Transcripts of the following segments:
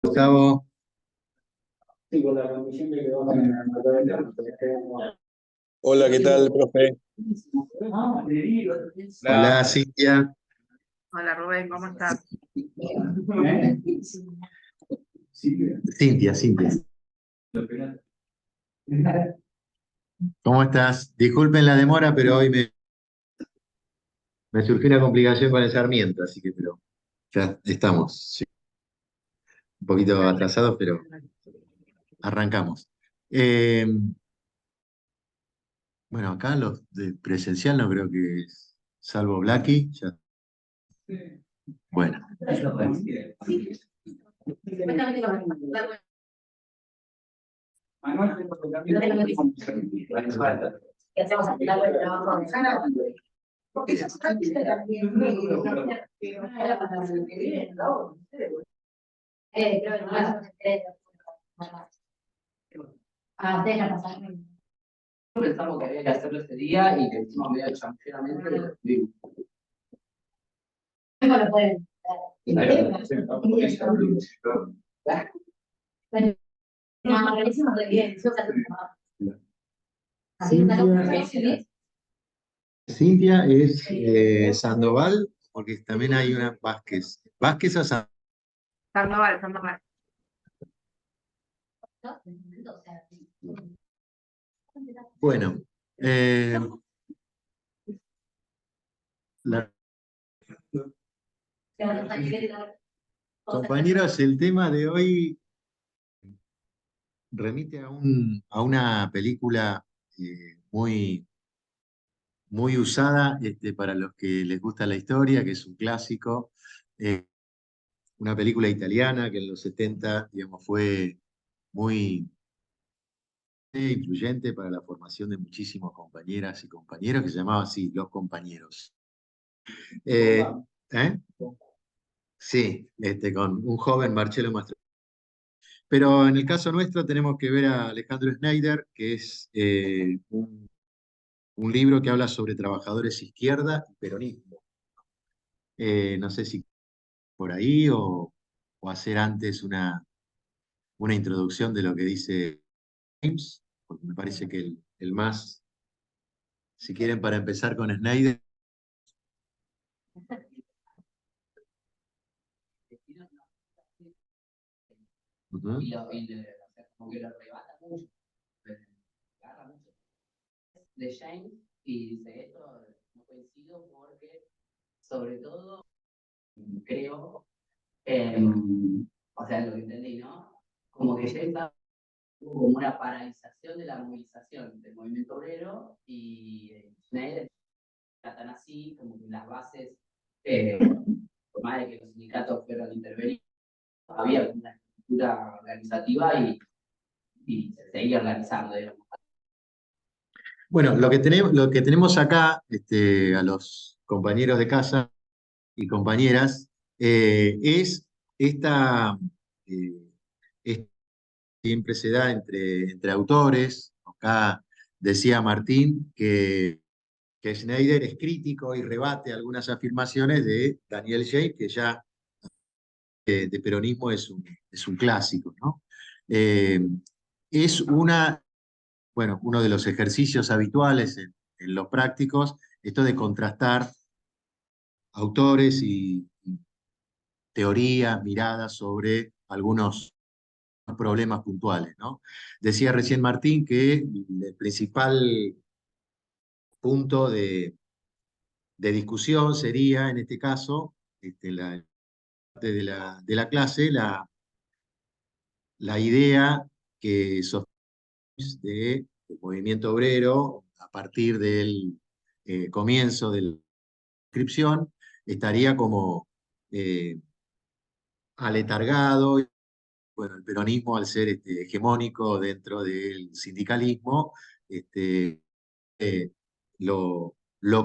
Gustavo. Hola, ¿qué tal, profe? Hola, Cintia. Hola Rubén, ¿cómo estás? Cintia. ¿Cómo estás? Disculpen la demora, pero hoy me surgió una complicación con el Sarmiento, así que pero ya estamos. Sí. Un poquito atrasados, pero arrancamos. Bueno, acá los de presencial no creo que es, salvo Blacky. Ya. Bueno. Pensamos que había que hacerlo ese día y le hicimos medio chamulleramente. ¿Cómo lo pueden? No, lo hicimos re bien. Cintia es Sandoval, porque también hay una Vázquez. ¿Vázquez o Sandoval? Sandoval. Bueno, compañeros, el tema de hoy remite a una película muy usada para los que les gusta la historia, que es un clásico, una película italiana que en los 70, digamos, fue muy influyente para la formación de muchísimos compañeras y compañeros, que se llamaba así, Los Compañeros. Eh, ¿eh? Sí, con un joven Marcello Mastroianni. Pero en el caso nuestro tenemos que ver a Alejandro Schneider, que es un libro que habla sobre trabajadores izquierda y peronismo. No sé si por ahí o hacer antes una introducción de lo que dice James, porque me parece que el más, si quieren, para empezar con Schneider. Uh-huh. Como que lo arrebata mucho, agarra mucho de James y dice esto no coincido porque sobre todo creo o sea lo que entendí, ¿no? Como que James está como una paralización de la movilización del movimiento obrero y Schneider está tan así como que las bases por más de que los sindicatos fueron a intervenir había una estructura organizativa y se seguía organizando, digamos. Bueno, lo que tenemos acá, a los compañeros de casa y compañeras, es esta, siempre se da entre autores. Acá decía Martín que Schneider es crítico y rebate algunas afirmaciones de Daniel Jay, que ya de peronismo es un clásico, ¿no? Es uno de los ejercicios habituales en los prácticos, esto de contrastar autores y teorías, miradas sobre algunos problemas puntuales, ¿no? Decía recién Martín que el principal punto de discusión sería, en este caso, la parte de la clase, la idea que del movimiento obrero a partir del comienzo de la inscripción estaría como aletargado. Bueno, el peronismo, al ser hegemónico dentro del sindicalismo, eh, lo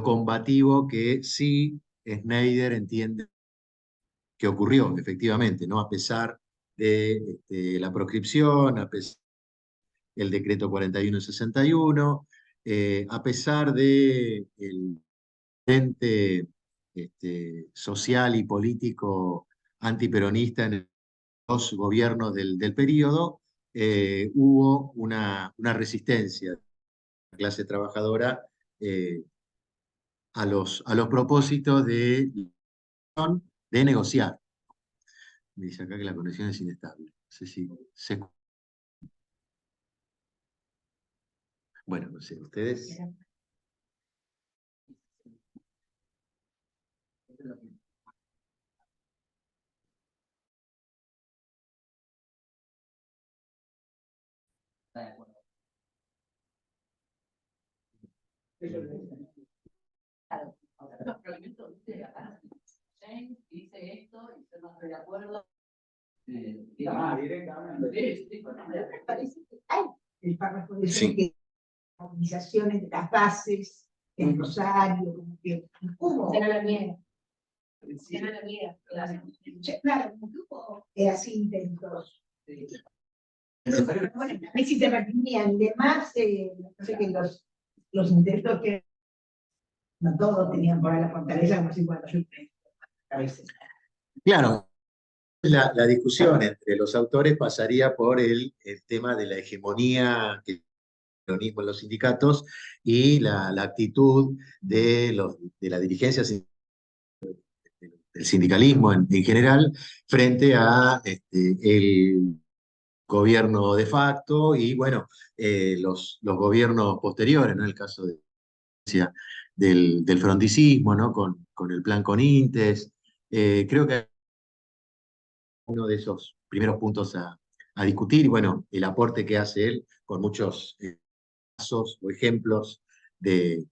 combativo que sí Schneider entiende que ocurrió, efectivamente, ¿no? A pesar de la proscripción, a pesar del decreto 41-61, a pesar de el social y político antiperonista en los gobiernos del periodo, hubo una resistencia de la clase trabajadora a los propósitos de negociar. Me dice acá que la conexión es inestable. No sé si se... Bueno, no sé, ustedes... ¿Está de acuerdo? Claro, ahora los proyectos, viste, acá, James dice esto y yo no estoy de acuerdo. Parece que hay el párrafo de Sí. que organizaciones de las bases, en Rosario, como que hubo. Era la mía. Era la mía. Claro, como que hubo así intentos. Bueno, a veces se reprimían, y demás, no sé que los intentos que no todos tenían por ahí la fortaleza, como si cuando yo a veces. Claro, la discusión entre los autores pasaría por el tema de la hegemonía que el peronismo en los sindicatos y la actitud de la dirigencia del sindicalismo en general frente a el gobierno de facto y, bueno, los gobiernos posteriores, ¿no? El caso del frondicismo, ¿no? Con el plan Conintes. Creo que uno de esos primeros puntos a discutir, y bueno, el aporte que hace él con muchos casos o ejemplos de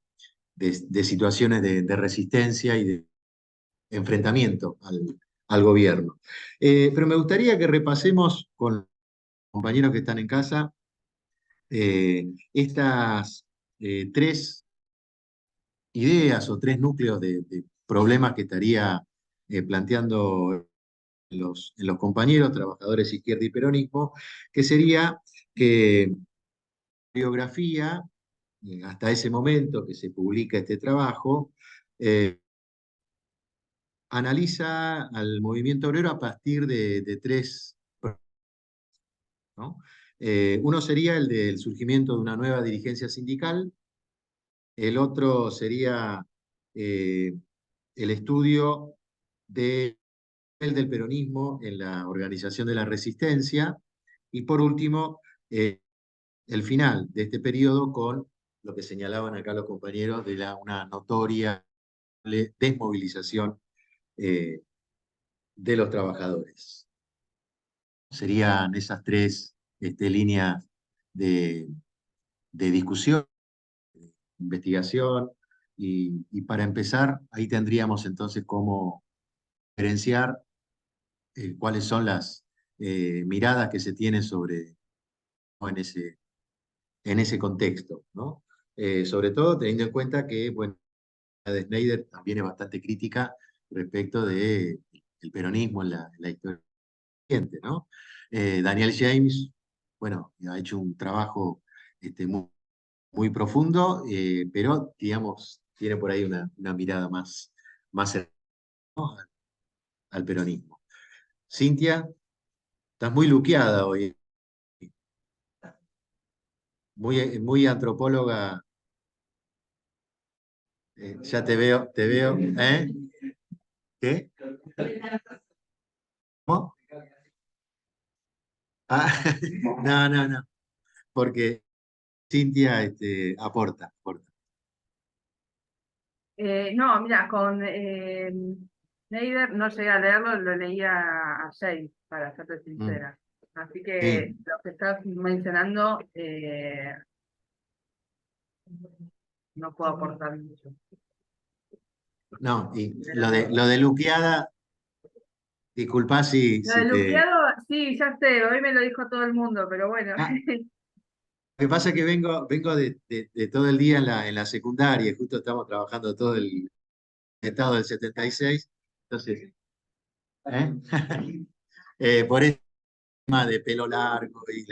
situaciones de resistencia y de enfrentamiento al gobierno. Pero me gustaría que repasemos con los compañeros que están en casa estas tres ideas o tres núcleos de problemas que estaría planteando en los compañeros, trabajadores izquierda y peronismo, que sería que la biografía, hasta ese momento que se publica este trabajo, analiza al movimiento obrero a partir de tres, ¿no? Uno sería el del surgimiento de una nueva dirigencia sindical, el otro sería el estudio del peronismo en la organización de la resistencia, y por último, el final de este periodo con lo que señalaban acá los compañeros de una notoria desmovilización de los trabajadores. Serían esas tres líneas de discusión, de investigación, y para empezar, ahí tendríamos entonces cómo diferenciar cuáles son las miradas que se tienen sobre, ¿no? en ese contexto, ¿no? Sobre todo teniendo en cuenta que, bueno, la de Schneider también es bastante crítica respecto del peronismo en la historia reciente, ¿no? Daniel James, bueno, ha hecho un trabajo muy, muy profundo, pero, digamos, tiene por ahí una mirada más cercana, ¿no? al peronismo. Cintia, estás muy luqueada hoy, muy antropóloga. Ya te veo, ¿eh? ¿Qué? ¿Cómo? Ah, no, porque Cintia aporta. No, mira, con Snyder no llegué a leerlo, lo leía a James, para serte sincera. Así que Sí. lo que estás mencionando no puedo aportar mucho. No, y lo de luqueada, disculpá si Lo de te... Luqueado, sí, ya sé, hoy me lo dijo todo el mundo, pero bueno. Ah, lo que pasa es que vengo de todo el día en la secundaria, y justo estamos trabajando todo el estado del 76, entonces, ¿eh? Por eso tema de pelo largo y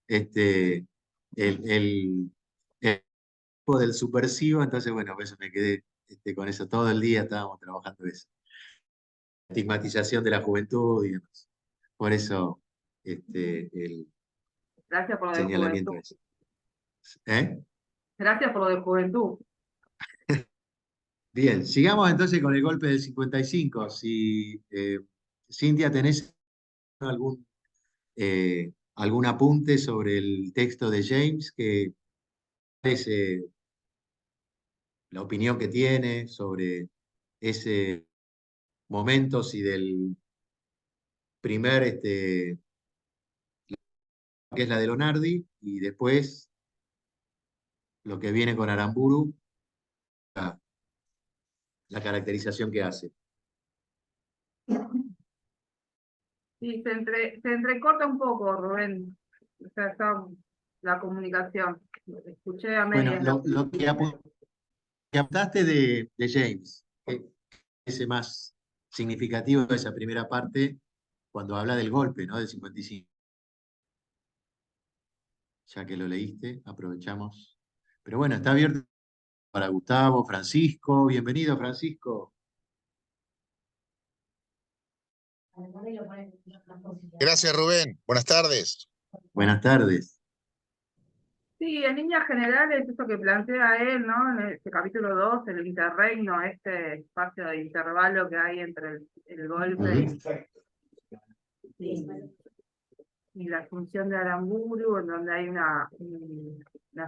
el tipo del subversivo, entonces, bueno, por eso me quedé con eso, todo el día estábamos trabajando eso. Estigmatización de la juventud y demás. Por eso el Gracias por lo de señalamiento juventud. ese. Gracias por lo de juventud. Bien, sigamos entonces con el golpe del 55. Si, Cintia, ¿tenés algún apunte sobre el texto de James? Que es la opinión que tiene sobre ese momento, si del primer, que es la de Lonardi, y después lo que viene con Aramburu, la caracterización que hace. Sí, se entrecorta un poco, Rubén. O sea, está la comunicación. Escuché a Bueno, medias. lo que apuntaste de James, que es ese más significativo de esa primera parte, cuando habla del golpe, ¿no? Del 55. Ya que lo leíste, aprovechamos. Pero bueno, está abierto para Gustavo, Francisco. Bienvenido, Francisco. Gracias, Rubén. Buenas tardes. Buenas tardes. Sí, en líneas generales, eso que plantea él, ¿no? En este capítulo 2, el interregno, este espacio de intervalo que hay entre el golpe y la función de Aramburu, en donde hay una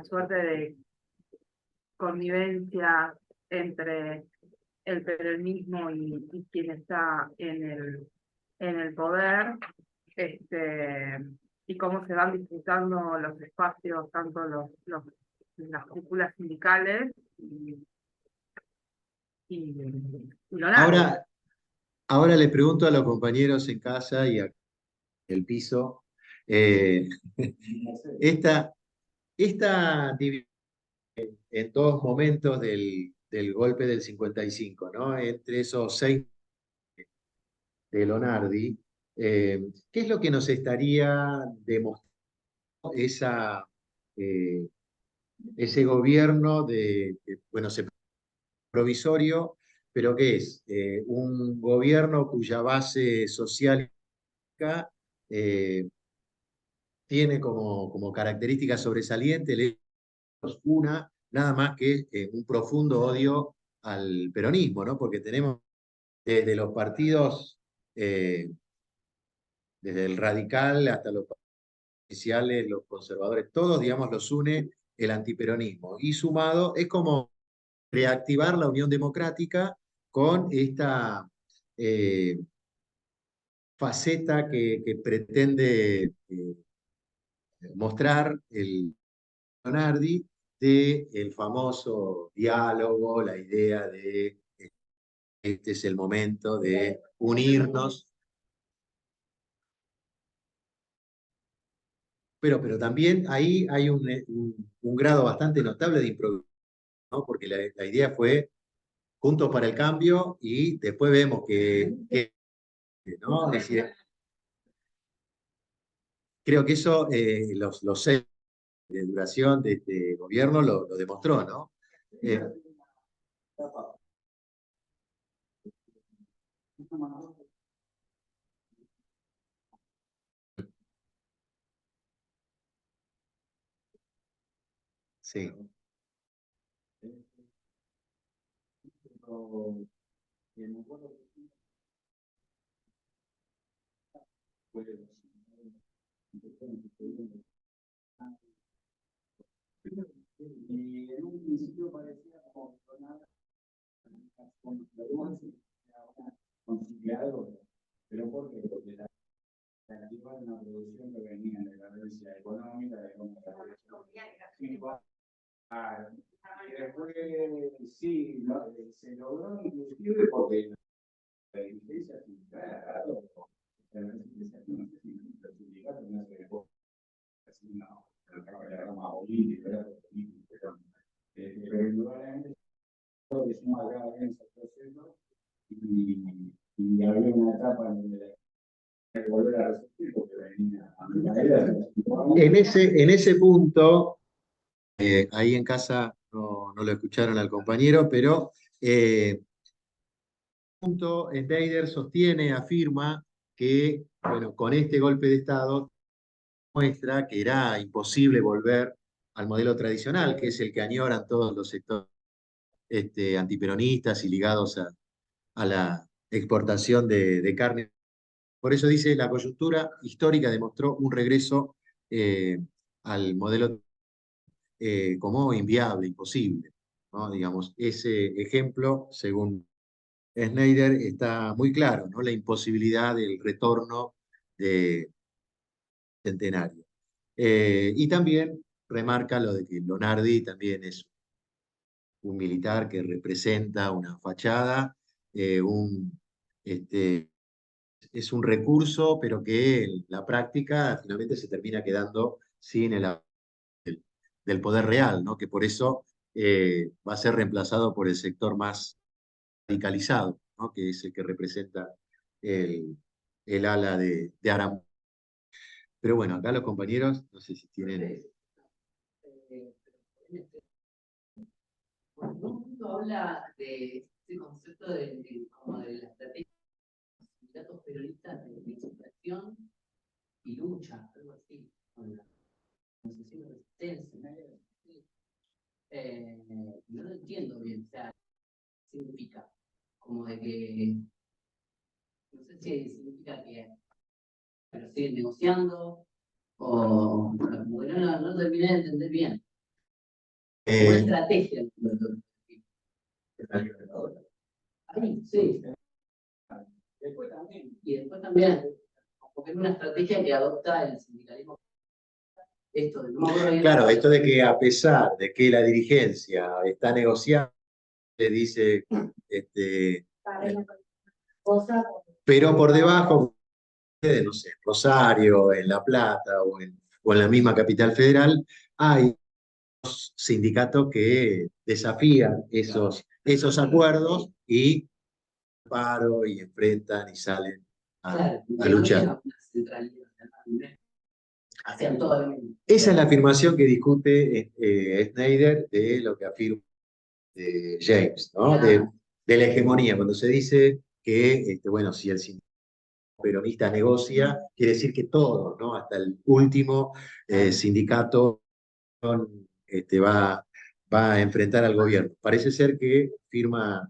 suerte de convivencia entre el peronismo y quien está en el poder, y cómo se van disputando los espacios, tanto las cúpulas sindicales y lo nada. Ahora les pregunto a los compañeros en casa y en el piso, esta división en dos momentos del golpe del 55, ¿no? Entre esos 6 de Lonardi, ¿qué es lo que nos estaría demostrando ese gobierno bueno, provisorio, pero que es un gobierno cuya base social tiene como característica sobresaliente nada más que un profundo odio al peronismo, ¿no? Porque tenemos desde los partidos, desde el radical hasta los oficiales, los conservadores, todos, digamos, los une el antiperonismo. Y sumado, es como reactivar la Unión Democrática con esta faceta que pretende mostrar el Leonardi del famoso diálogo, la idea de este es el momento de unirnos. Pero también ahí hay un grado bastante notable de improvisación, ¿no? Porque la idea fue Juntos para el Cambio y después vemos ¿no? Es decir, creo que eso los 6 de duración de este gobierno lo demostró, ¿no? Sí. Y en un principio parecía como conciliador, pero ¿por qué? Porque la alternativa de una producción que venía de la decadencia económica, de y después sí, se logró inclusive porque la dirigencia sindical, no sé si el sindicato no se dejó así, no, era más político, pero indudablemente todo hicimos acá en ese proceso y había una etapa en donde hay que volver a resistir porque venía a mi manera. En ese punto, ahí en casa no lo escucharon al compañero, pero Punto, Schneider sostiene, afirma que, bueno, con este golpe de Estado muestra que era imposible volver al modelo tradicional, que es el que añoran todos los sectores antiperonistas y ligados a la exportación de carne. Por eso dice, la coyuntura histórica demostró un regreso al modelo como inviable, imposible, ¿no? Digamos, ese ejemplo, según Schneider, está muy claro, ¿no? La imposibilidad del retorno de centenario. Y también remarca lo de que Lonardi también es un militar que representa una fachada, este, es un recurso, pero que en la práctica finalmente se termina quedando sin del poder real, ¿no? Que por eso va a ser reemplazado por el sector más radicalizado, ¿no? Que es el que representa el ala de Aram. Pero bueno, acá los compañeros, no sé si tienen... Por un punto habla de ese concepto como de la estrategia de los sindicatos peronistas de infiltración y lucha, algo así, con la organización de resistencia. No lo entiendo bien, o sea, ¿qué significa? Como de que, no sé si significa que pero siguen negociando, o como que no terminé de entender bien. Una estrategia. Ahí, sí. Después también. Y después también, porque es una estrategia que adopta el sindicalismo. Esto, no me acuerdo bien. Claro, esto de que a pesar de que la dirigencia está negociando, le dice, pero por debajo, no sé, en Rosario, en La Plata o en la misma capital federal, hay sindicatos que desafían esos acuerdos y paro y enfrentan y salen Claro, a luchar. una centralidad, hacían todo lo mismo. Esa es la afirmación que discute Schneider de lo que afirma James, ¿no? De la hegemonía, cuando se dice que, bueno, si el sindicato peronista negocia, quiere decir que todos, ¿no? Hasta el último sindicato va a enfrentar al gobierno. Parece ser que firma,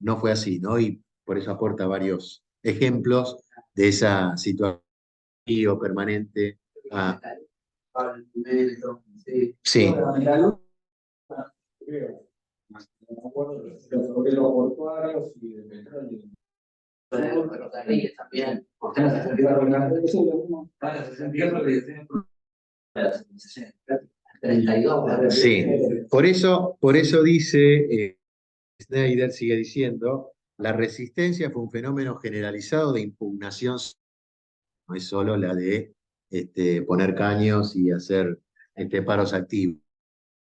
no fue así, ¿no? Y por eso aporta varios ejemplos de esa situación permanente. Sí. Me acuerdo de los obreros portuarios y de petróleo. Los ferrocarriles también. Eso es lo mismo. Para 68 32. Sí, por eso dice, Schneider sigue diciendo, la resistencia fue un fenómeno generalizado de impugnación, no es solo la de poner caños y hacer paros activos,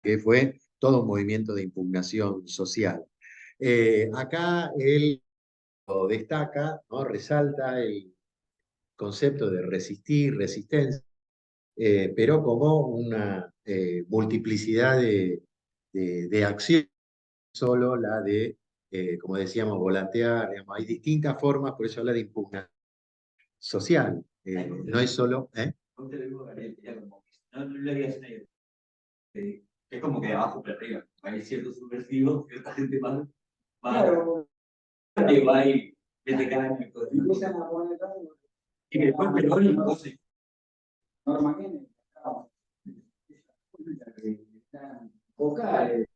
que fue todo un movimiento de impugnación social. Acá él lo destaca, ¿no? Resalta el concepto de resistir, resistencia, pero como una multiplicidad de acciones, solo la de, como decíamos, volantear, digamos, hay distintas formas, por eso habla de impugnación social, no es solo... No te lo digo, Gabriel, no le habías leído. Es como que de abajo para arriba. Hay ciertos subversivos, cierta gente más. Claro. Que va ahí, desde cada año. Y que después Perón y cosas. Norma Kennedy. Vocales.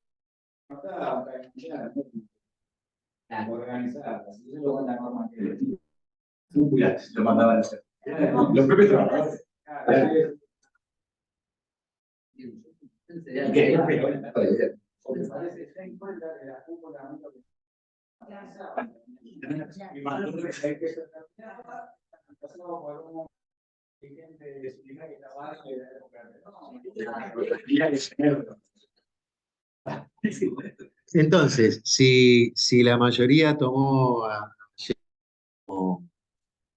Organizadas. Así se lo cuenta Norma Kennedy. Lo mandaban a hacer. Los propios trabajadores. Y que es Perón. Me parece que en cuenta de la cúpula y mandó que se hay que ser pasado por un dirigente sindical que estaba antes de la época de Entonces, si la mayoría tomó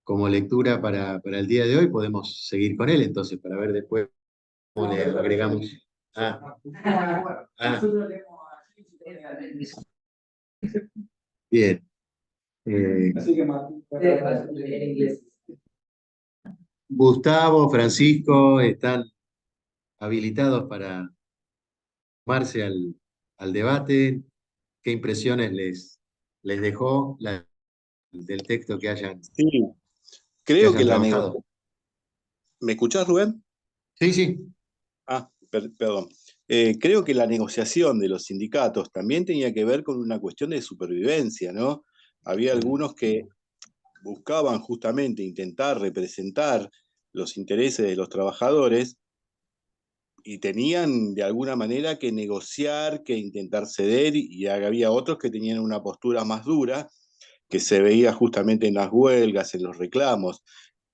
como lectura para el día de hoy, podemos seguir con él, entonces, para ver después cómo le agregamos. Bien. Así que Martín, Gustavo, Francisco, están habilitados para sumarse al debate. ¿Qué impresiones les dejó del texto Sí, que creo hayan que trabajado? ¿Me escuchás, Rubén? Sí, sí. Perdón. Creo que la negociación de los sindicatos también tenía que ver con una cuestión de supervivencia, ¿no? Había algunos que buscaban justamente intentar representar los intereses de los trabajadores y tenían de alguna manera que negociar, que intentar ceder, y había otros que tenían una postura más dura, que se veía justamente en las huelgas, en los reclamos.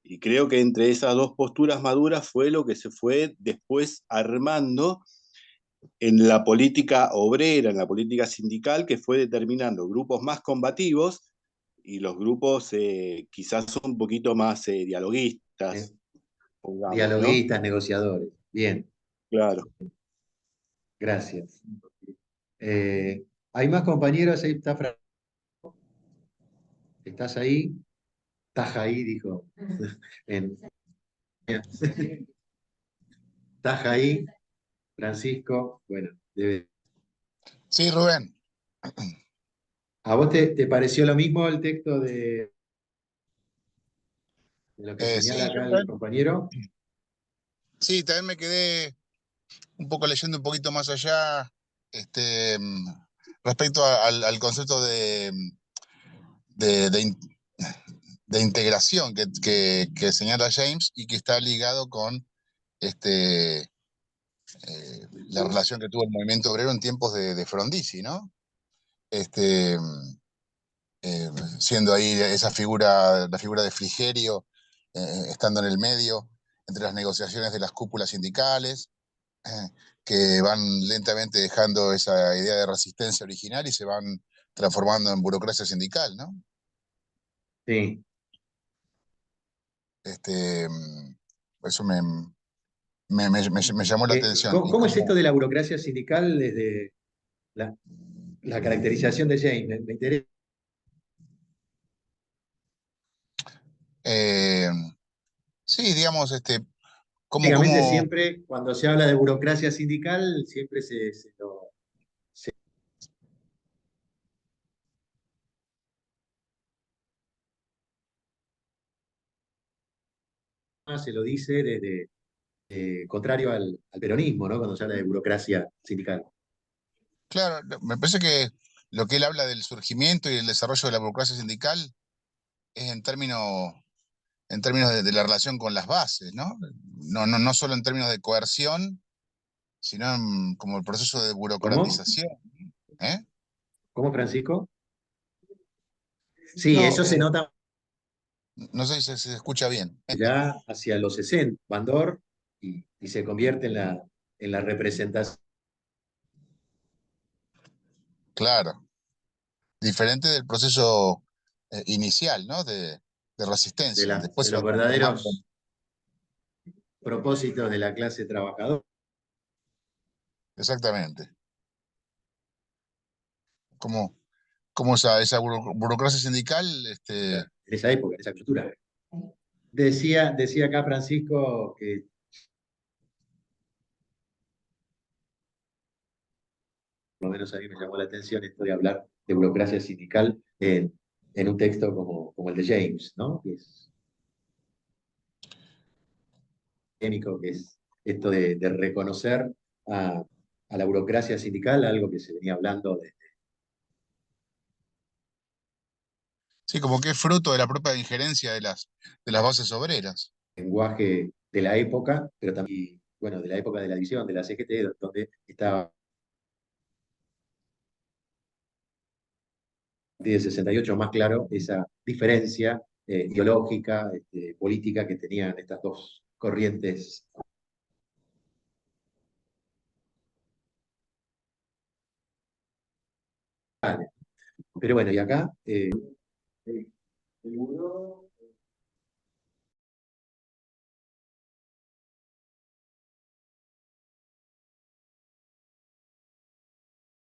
Y creo que entre esas dos posturas maduras fue lo que se fue después armando en la política obrera, en la política sindical, que fue determinando grupos más combativos y los grupos quizás un poquito más Eh, dialoguistas, pongamos, ¿no? Dialoguistas, negociadores. Bien, Claro. gracias. ¿Hay más compañeros? Ahí está ¿Estás ahí? Estás ahí, dijo. En- ¿Estás ahí, Francisco? Bueno, Sí, Rubén. ¿a vos te pareció lo mismo el texto de lo que señala Sí, yo acá el también, compañero? sí, también me quedé un poco leyendo un poquito más allá, respecto al concepto de, de in- de integración que señala James y que está ligado con este, la relación que tuvo el movimiento obrero en tiempos de Frondizi, ¿no? Este, eh, Siendo ahí esa figura, la figura de Frigerio, estando en el medio entre las negociaciones de las cúpulas sindicales, eh, que van lentamente dejando esa idea de resistencia original y se van transformando en burocracia sindical, ¿no? Sí. Este, Eso me llamó la atención. ¿Cómo, Y cómo es esto como, de la burocracia sindical desde la caracterización de James? Me interesa. eh, sí, digamos, Básicamente como siempre, cuando se habla de burocracia sindical, siempre se lo dice desde contrario al peronismo, ¿no? Cuando se habla de burocracia sindical. claro, me parece que lo que él habla del surgimiento y el desarrollo de la burocracia sindical es en términos de la relación con las bases, ¿no? No solo en términos de coerción, sino como el proceso de ¿Cómo? burocratización, ¿eh? ¿Cómo, Francisco? Sí, No, eso se nota no sé si se escucha bien. ya hacia los 60, Bandor, y se convierte en la representación Claro, diferente del proceso inicial, ¿no? De resistencia. Después de se va los transformando. verdaderos propósitos de la clase trabajadora. Exactamente. Como, como esa burocracia sindical, En esa época, en esa cultura. Decía acá Francisco que por lo menos a mí me llamó la atención esto de hablar de burocracia sindical en un texto como el de James, ¿no? Que es técnico, que es esto de reconocer a la burocracia sindical, algo que se venía hablando de sí, como que es fruto de la propia injerencia de las bases obreras. lenguaje de la época, pero también, bueno, de la época de la división, de la CGT, donde estaba de 68 más claro esa diferencia ideológica, política que tenían estas dos corrientes. Pero bueno, y acá seguro,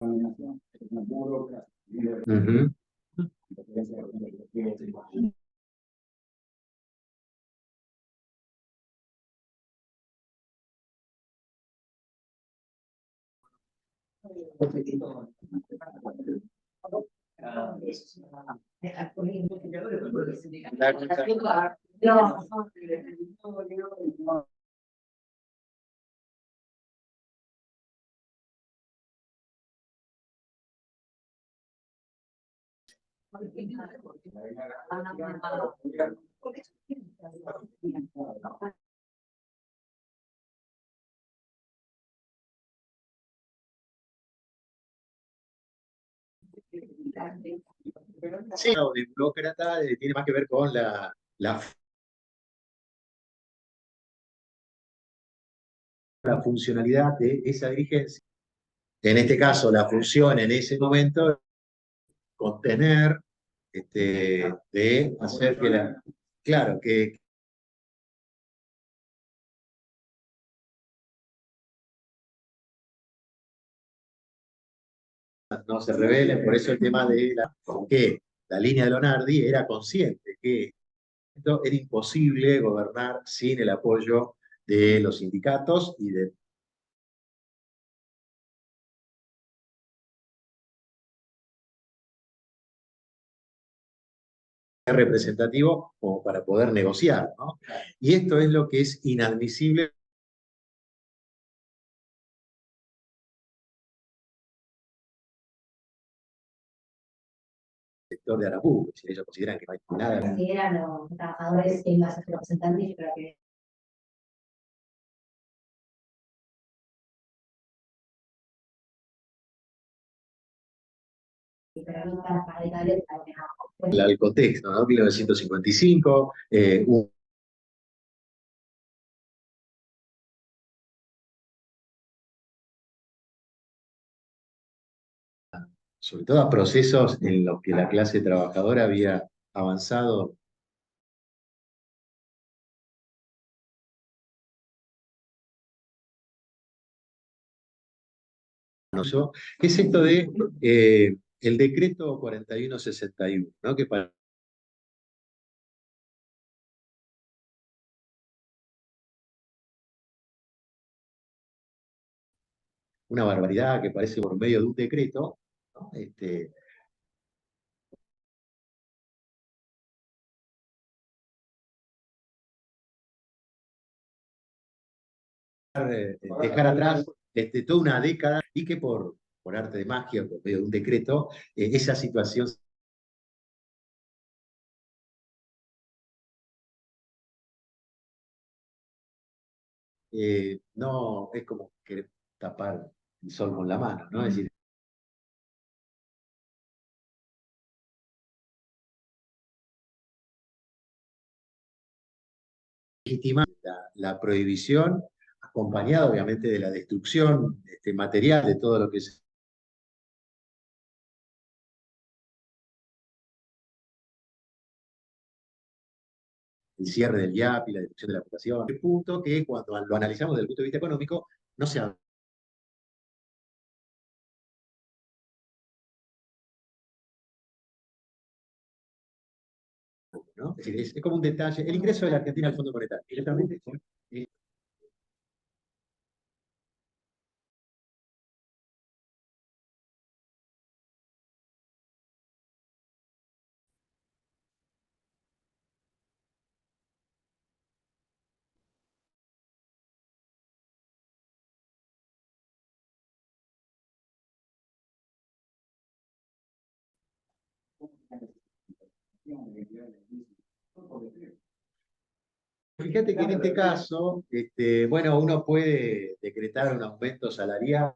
una burocracia. Ujú. Sí, no, de burócrata tiene más que ver con la funcionalidad de esa dirigencia. En este caso, la función en ese momento es contener, de hacer que claro, que no se rebelen. Por eso el tema de que la línea de Leonardi era consciente que esto era imposible gobernar sin el apoyo de los sindicatos y de representativo como para poder negociar, ¿no? Y esto es lo que es inadmisible. Sector de Arapuco, si ellos consideran que no hay nada. Consideran los trabajadores que iban a ser representantes, pero que permitan radicales El contexto, ¿no? 1955, sobre todo a procesos en los que la clase trabajadora había avanzado. ¿Qué es esto de el decreto 4161, ¿no? Que para una barbaridad que parece por medio de un decreto, ¿no? Dejar atrás toda una década y que por arte de magia, por medio de un decreto, esa situación no es como querer tapar el sol con la mano, ¿no? Es decir, legitima la prohibición, acompañada obviamente de la destrucción material de todo lo que es el cierre del IAP y la destrucción de la población. El punto que cuando lo analizamos desde el punto de vista económico, no se habla, ¿no? Es decir, es como un detalle. El ingreso de la Argentina al Fondo Monetario, directamente, fíjate que en este caso, bueno, uno puede decretar un aumento salarial.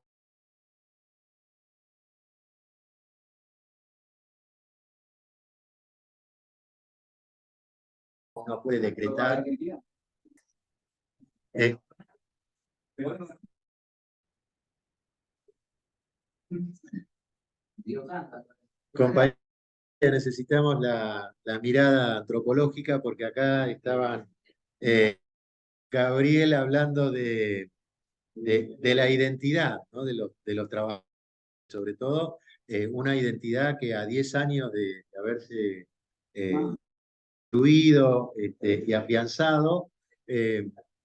Uno puede decretar. Compañeros, necesitamos la mirada antropológica porque acá estaban Gabriel hablando de la identidad, ¿no? De los trabajadores, sobre todo una identidad que a 10 años de haberse construido y afianzado,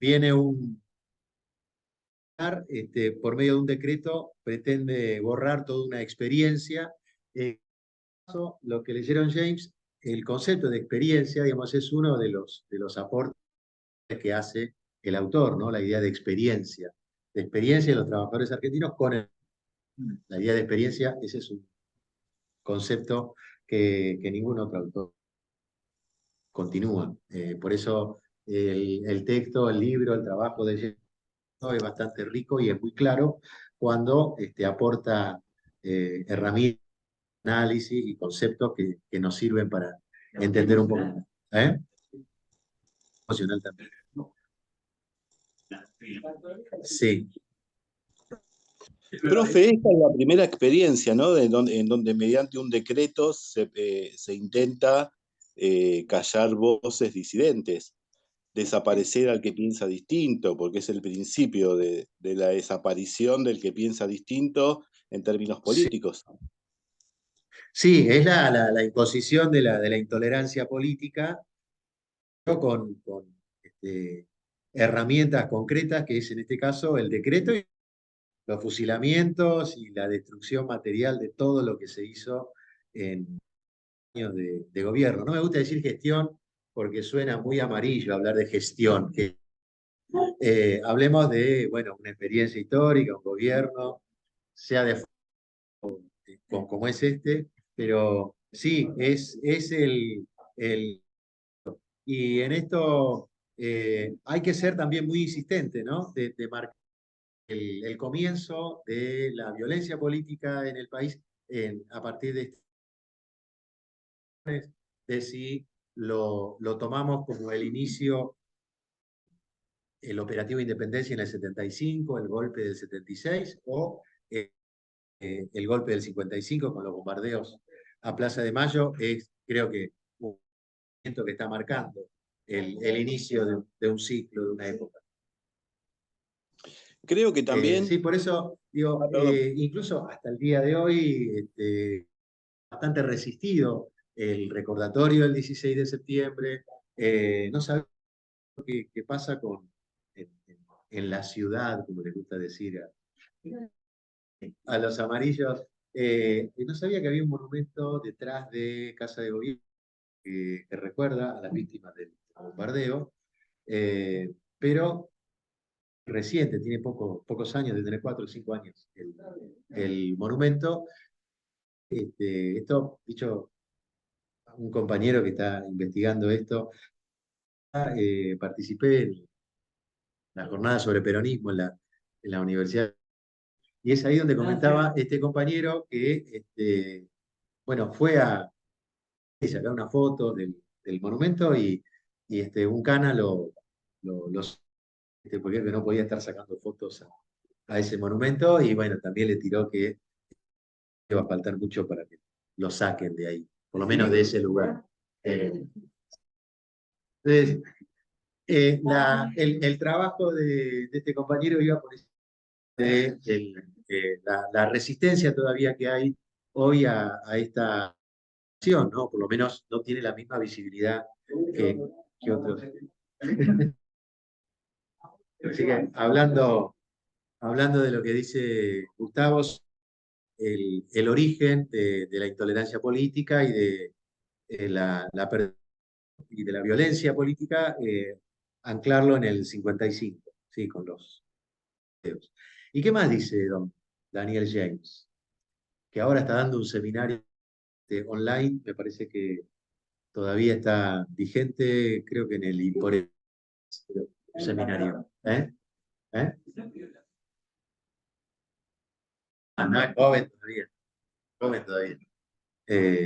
viene por medio de un decreto, pretende borrar toda una experiencia. Lo que leyeron James, el concepto de experiencia, digamos, es uno de los aportes que hace el autor, ¿no? La idea de experiencia de los trabajadores argentinos la idea de experiencia. Ese es un concepto que ningún otro autor continúa. Por eso el texto, el libro, el trabajo de James es bastante rico y es muy claro cuando aporta herramientas, análisis y conceptos que nos sirven para entender un poco más. Emocional también. Sí. Profe, esta es la primera experiencia, ¿no? En donde mediante un decreto se intenta callar voces disidentes, desaparecer al que piensa distinto, porque es el principio de la desaparición del que piensa distinto en términos políticos. Sí, es la imposición de la intolerancia política, ¿no? con herramientas concretas, que es en este caso el decreto y los fusilamientos y la destrucción material de todo lo que se hizo en años de gobierno. No me gusta decir gestión porque suena muy amarillo hablar de gestión. Hablemos de, bueno, una experiencia histórica, un gobierno, sea de como es pero sí, es el. Y en esto hay que ser también muy insistente, ¿no? De marcar el comienzo de la violencia política en el país a partir de si lo tomamos como el inicio, el operativo Independencia en el 75, el golpe del 76, o el golpe del 55 con los bombardeos a Plaza de Mayo, creo que un momento que está marcando el inicio de un ciclo, de una época. Creo que también... Sí, por eso digo, incluso hasta el día de hoy, bastante resistido el recordatorio del 16 de septiembre. No sabemos qué pasa en la ciudad, como les gusta decir a los amarillos. No sabía que había un monumento detrás de Casa de Gobierno que recuerda a las víctimas del bombardeo, pero reciente, tiene pocos años, de tener 4 o 5 años el monumento. Esto, dicho a un compañero que está investigando esto, participé en la jornada sobre peronismo en la universidad, y es ahí donde comentaba este compañero que, bueno, fue a sacar una foto del monumento y un cana porque no podía estar sacando fotos a ese monumento, y bueno, también le tiró que va a faltar mucho para que lo saquen de ahí, por lo menos de ese lugar. Entonces, el trabajo de este compañero iba por la resistencia todavía que hay hoy a esta acción, ¿no? Por lo menos no tiene la misma visibilidad que otros. Así que hablando de lo que dice Gustavo, el origen de la intolerancia política y de y de la violencia política, anclarlo en el 55, ¿sí? Con los dedos. ¿Y qué más dice don Daniel James? Que ahora está dando un seminario online, me parece que todavía está vigente, creo que en el Impore, seminario. No, es joven todavía. Joven todavía.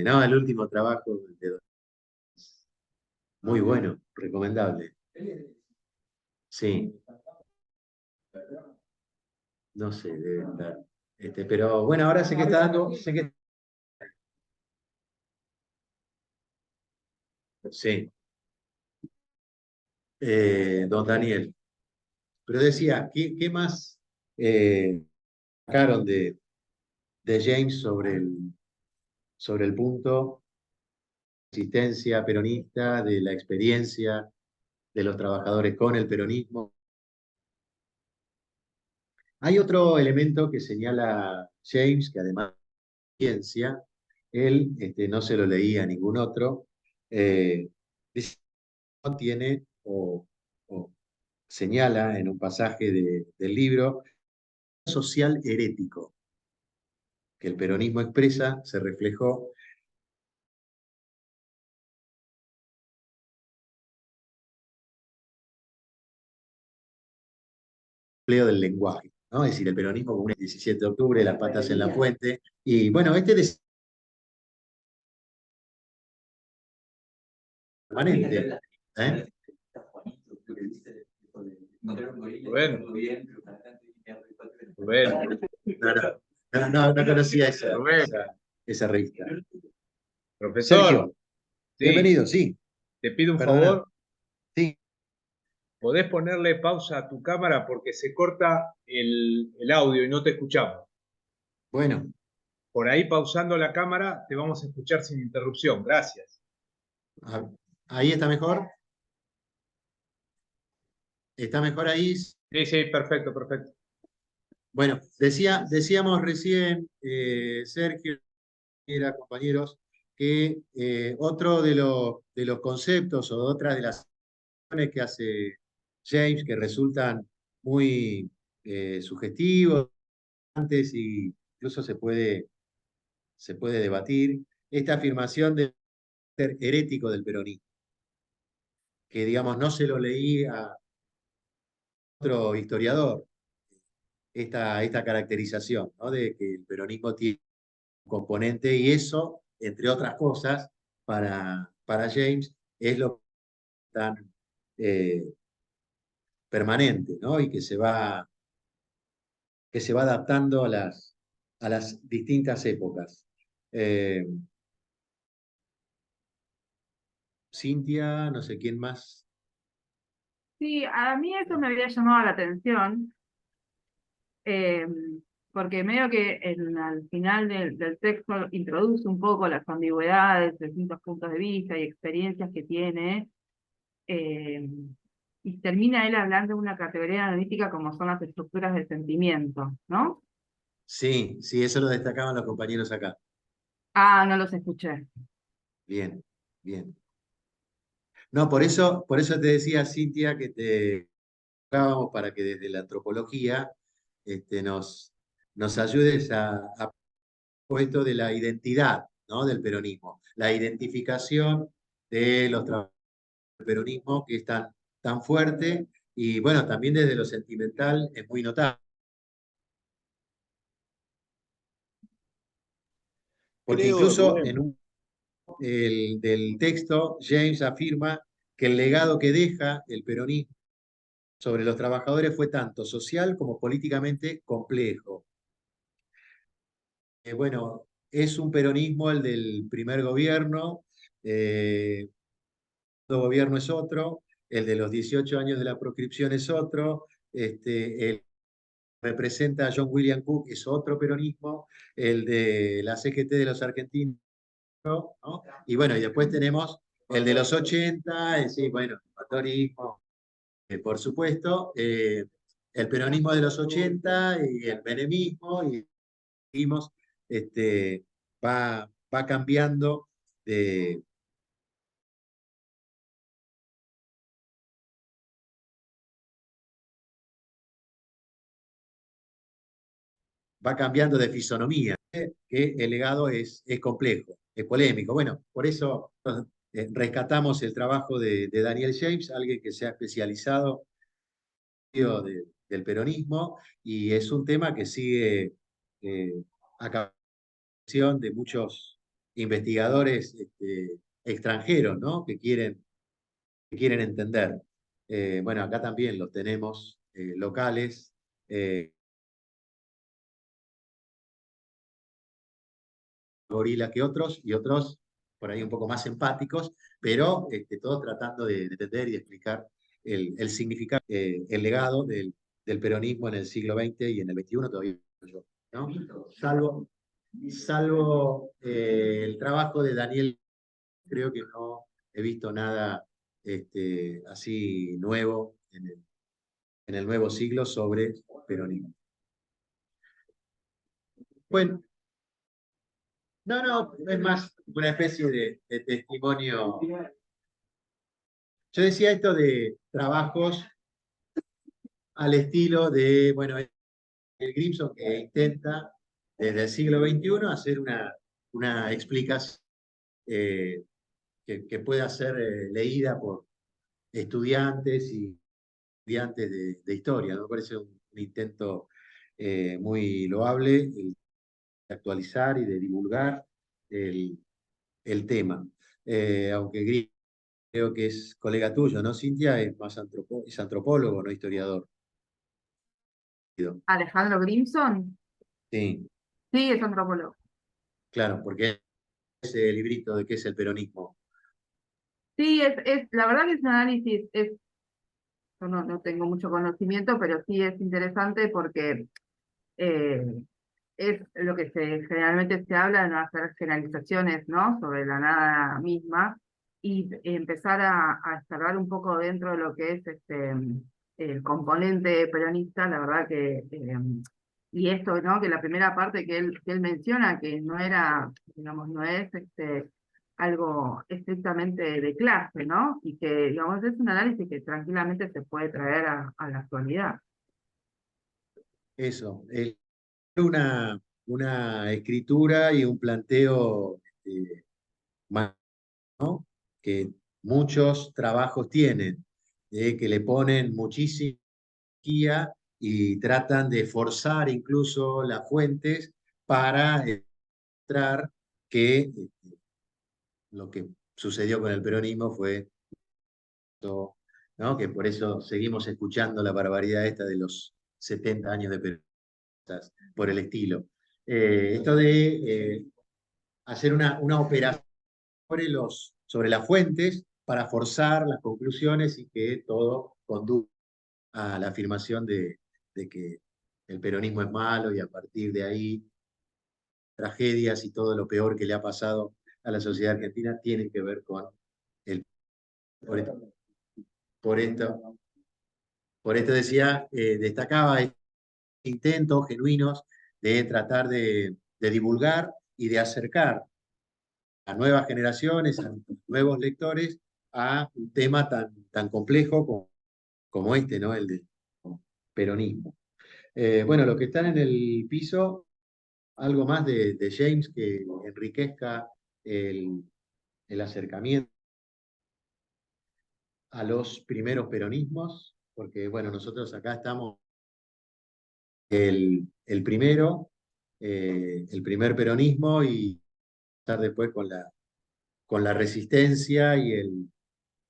No, el último trabajo de don. Muy bueno, recomendable. Sí. No sé, debe estar. Pero bueno, ahora sé que está dando. Sí. Don Daniel. Pero decía, ¿qué más sacaron de de James sobre el punto de existencia peronista, de la experiencia de los trabajadores con el peronismo. Hay otro elemento que señala James, que además de ciencia, él no se lo leía a ningún otro, dice que no tiene o señala en un pasaje del libro social herético que el peronismo expresa se reflejó en el empleo del lenguaje, ¿no? Es decir, el peronismo como un 17 de octubre, las patas en la fuente, y bueno, permanente. Rubén. Rubén. No conocía Rubén. esa revista. Profesor. Sergio, Sí. Bienvenido, sí. Te pido un Perdona. favor. Sí. ¿Podés ponerle pausa a tu cámara porque se corta el audio y no te escuchamos? Bueno. Por ahí pausando la cámara te vamos a escuchar sin interrupción. Gracias. ¿Ahí está mejor? ¿Está mejor ahí? Sí, perfecto, perfecto. Bueno, decíamos recién, Sergio, compañeros, que otro de los conceptos o otras de las acciones que hace James que resultan muy sugestivos, y incluso se puede debatir, esta afirmación del ser herético del peronismo, que digamos no se lo leí a otro historiador, esta caracterización, ¿no? De que el peronismo tiene un componente y eso, entre otras cosas, para James es lo tan permanente, ¿no? Y que se va adaptando a las distintas épocas. Cintia, no sé quién más. Sí, a mí eso me había llamado la atención, porque medio que al final del texto introduce un poco las ambigüedades, distintos puntos de vista y experiencias que tiene, y termina él hablando de una categoría analítica como son las estructuras de sentimiento, ¿no? Sí, eso lo destacaban los compañeros acá. Ah, no los escuché. Bien, bien. No, por eso te decía, Cintia, que te buscábamos para que desde la antropología nos ayudes a esto de la identidad, ¿no? Del peronismo, la identificación de los trabajadores del peronismo que es tan fuerte y bueno, también desde lo sentimental es muy notable. Porque Creo, incluso Rubén, del texto, James afirma que el legado que deja el peronismo sobre los trabajadores fue tanto social como políticamente complejo. Bueno, es un peronismo el del primer gobierno, el segundo gobierno es otro, el de los 18 años de la proscripción es otro, el representa a John William Cook es otro peronismo, el de la CGT de los argentinos, ¿no? Y bueno, y después tenemos el de los 80, sí, bueno, el patriotismo, por supuesto, el peronismo de los 80 y el menemismo, y seguimos, va cambiando de, fisonomía, que el legado es complejo, es polémico. Bueno, por eso rescatamos el trabajo de Daniel James, alguien que se ha especializado del peronismo, y es un tema que sigue a captación de muchos investigadores extranjeros, ¿no? que quieren entender. Bueno, acá también los tenemos locales. Gorila que otros, y otros por ahí un poco más empáticos, pero todos tratando de entender y de explicar el significado, el legado del peronismo en el siglo XX y en el XXI todavía, ¿no? Salvo salvo el trabajo de Daniel, creo que no he visto nada así nuevo en el nuevo siglo sobre peronismo. Bueno, no, es más una especie de testimonio. Yo decía esto de trabajos al estilo de, bueno, el Grimson, que intenta desde el siglo XXI hacer una explicación que pueda ser leída por estudiantes y estudiantes de historia, ¿no? Me parece un intento muy loable de actualizar y de divulgar el tema. Aunque Gris creo que es colega tuyo, ¿no, Cintia? Es más es antropólogo, no historiador. Alejandro Grimson, Sí, sí, es antropólogo. claro, porque ese librito de qué es el peronismo. Sí, la verdad que es un análisis, yo no tengo mucho conocimiento, pero sí es interesante porque eh, es lo que generalmente se habla de no hacer generalizaciones, ¿no? Sobre la nada misma y empezar a escarbar un poco dentro de lo que es el componente peronista, la verdad que, y esto, ¿no? Que la primera parte que él menciona, que no era, digamos, no es algo estrictamente de clase, ¿no? Y que, digamos, es un análisis que tranquilamente se puede traer a la actualidad. Eso, una escritura y un planteo más, ¿no? Que muchos trabajos tienen, que le ponen muchísima energía y tratan de forzar incluso las fuentes para mostrar que lo que sucedió con el peronismo fue, ¿no? Que por eso seguimos escuchando la barbaridad esta de los 70 años de peronistas, por el estilo. Esto de hacer una operación sobre las fuentes para forzar las conclusiones y que todo conduzca a la afirmación de que el peronismo es malo y a partir de ahí tragedias y todo lo peor que le ha pasado a la sociedad argentina tienen que ver con el... Por esto, por esto, por esto decía, destacaba intentos genuinos de tratar de divulgar y de acercar a nuevas generaciones, a nuevos lectores, a un tema tan complejo como este, ¿no? El del peronismo. Bueno, los que están en el piso, algo más de James que enriquezca el acercamiento a los primeros peronismos, porque bueno, nosotros acá estamos el primero, el primer peronismo y estar después con la resistencia y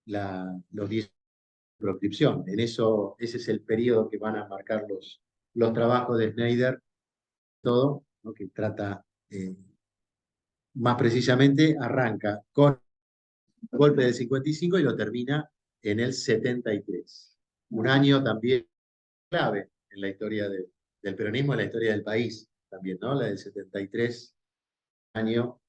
los 10 de proscripción. En eso, ese es el periodo que van a marcar los trabajos de Schneider, todo, ¿no? Que trata, más precisamente, arranca con el golpe del 55 y lo termina en el 73. Un año también clave en la historia del peronismo, en la historia del país también, ¿no? La del 73, año.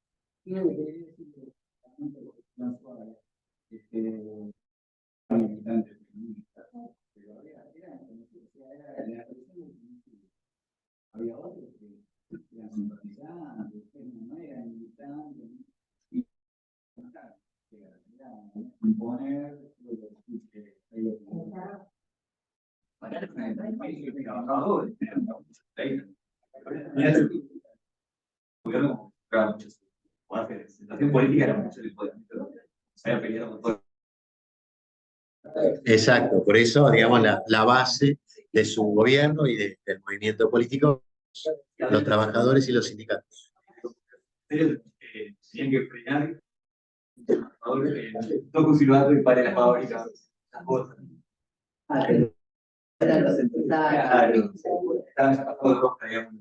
Había otros que eran simpatizantes, no eran militantes, y imponer trabajadores. La representación política era mucho el poder, se había peleado con todo. Exacto, por eso, digamos, la base de su gobierno y del movimiento político, los trabajadores y los sindicatos. Tenían que frenar toco un silbato y para las fábricas, las cosas. Los empresarios. Estaban ya pasados de costa, digamos.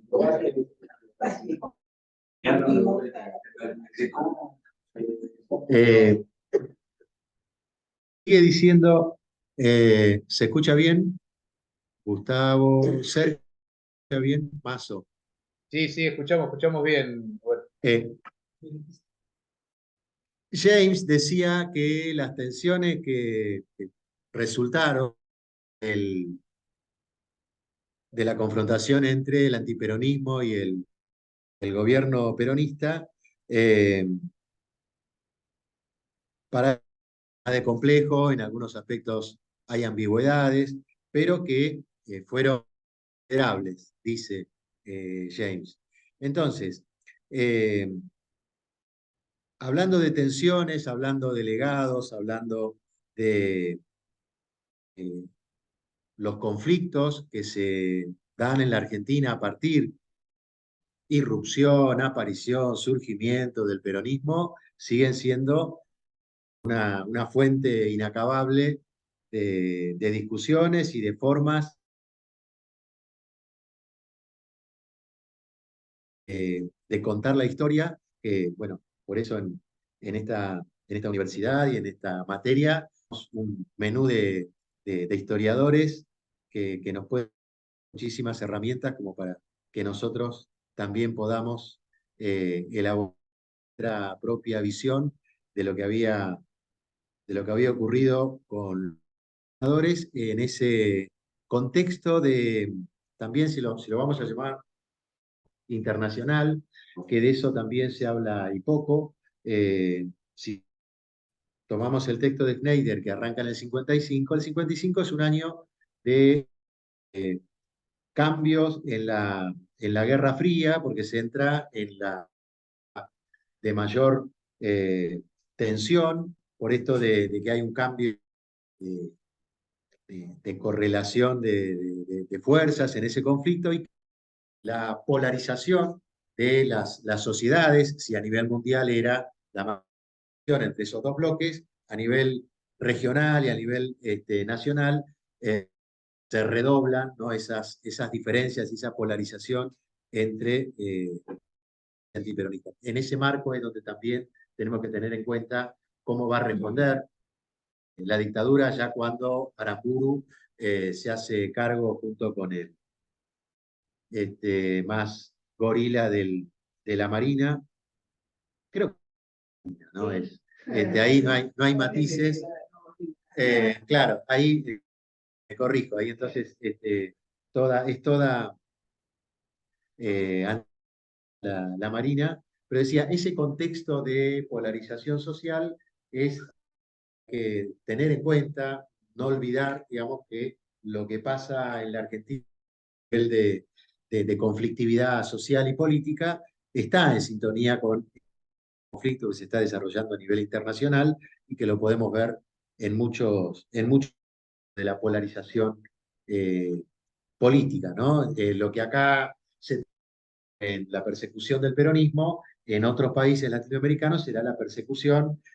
Sigue diciendo, ¿se escucha bien? Gustavo, Sergio, ¿se escucha bien? Mazo, Sí, sí, escuchamos bien. Bueno, Eh, James decía que las tensiones que resultaron de la confrontación entre el antiperonismo y el gobierno peronista, eh, para de complejo, en algunos aspectos hay ambigüedades, pero que fueron considerables, dice James. Entonces, eh, hablando de tensiones, hablando de legados, hablando de eh, los conflictos que se dan en la Argentina a partir de irrupción, aparición, surgimiento del peronismo, siguen siendo una fuente inacabable de discusiones y de formas de contar la historia, que bueno, por eso en esta universidad y en esta materia, un menú de historiadores que nos pueden dar muchísimas herramientas como para que nosotros también podamos elaborar nuestra propia visión de lo que había ocurrido con los fundadores en ese contexto de, también si lo vamos a llamar internacional, que de eso también se habla y poco. Si tomamos el texto de Schneider, que arranca en el 55, el 55 es un año de eh, cambios en la Guerra Fría, porque se entra en la de mayor tensión, por esto de que hay un cambio de, de correlación de fuerzas en ese conflicto y la polarización de las sociedades, si a nivel mundial era la marcación entre esos dos bloques, a nivel regional y a nivel nacional, se redoblan, ¿no? esas diferencias y esa polarización entre antiperonistas. En ese marco es donde también tenemos que tener en cuenta cómo va a responder la dictadura ya cuando Aramburu se hace cargo junto con el más gorila de la Marina. Creo que no es. Ahí no hay matices. Claro, ahí me corrijo, ahí entonces es toda la Marina, pero decía, ese contexto de polarización social es que tener en cuenta, no olvidar, digamos, que lo que pasa en la Argentina a nivel de conflictividad social y política está en sintonía con el conflicto que se está desarrollando a nivel internacional y que lo podemos ver en muchos de la polarización política, ¿no? Lo que acá se en la persecución del peronismo, en otros países latinoamericanos será la persecución de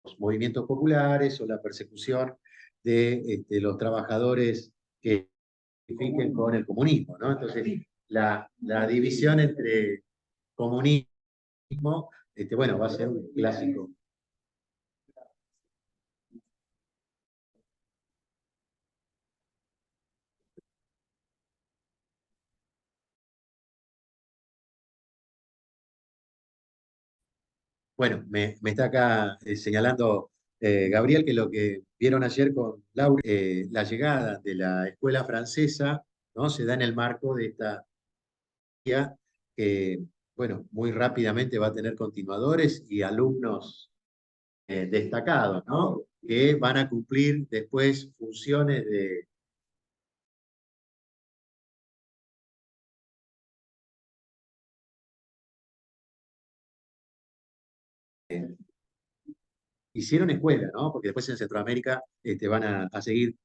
los movimientos populares o la persecución de los trabajadores que se identifiquen con el comunismo, ¿no? Entonces, la división entre comunismo, bueno, va a ser un clásico. Bueno, me está acá señalando Gabriel que lo que vieron ayer con Laura, la llegada de la escuela francesa, ¿no? Se da en el marco de esta guía que, bueno, muy rápidamente va a tener continuadores y alumnos destacados, ¿no? Que van a cumplir después funciones de hicieron escuela, ¿no? Porque después en Centroamérica van a seguir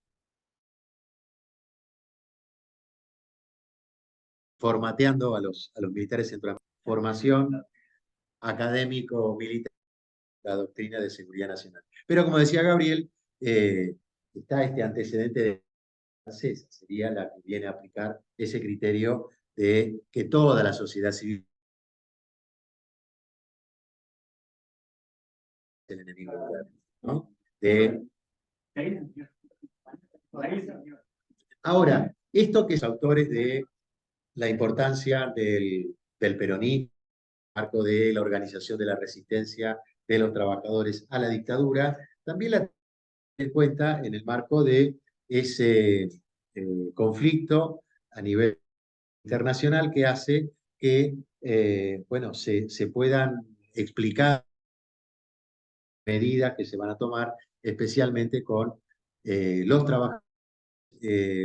formateando a los militares centroamericanos. Formación académico-militar, la doctrina de seguridad nacional. Pero como decía Gabriel, está este antecedente de francesa, sería la que viene a aplicar ese criterio de que toda la sociedad civil es el enemigo del ¿no? Ahora, esto que es autores de la importancia del peronismo, marco de la organización de la resistencia de los trabajadores a la dictadura, también la en cuenta en el marco de ese conflicto a nivel internacional que hace que bueno, se puedan explicar medidas que se van a tomar, especialmente con los trabajadores,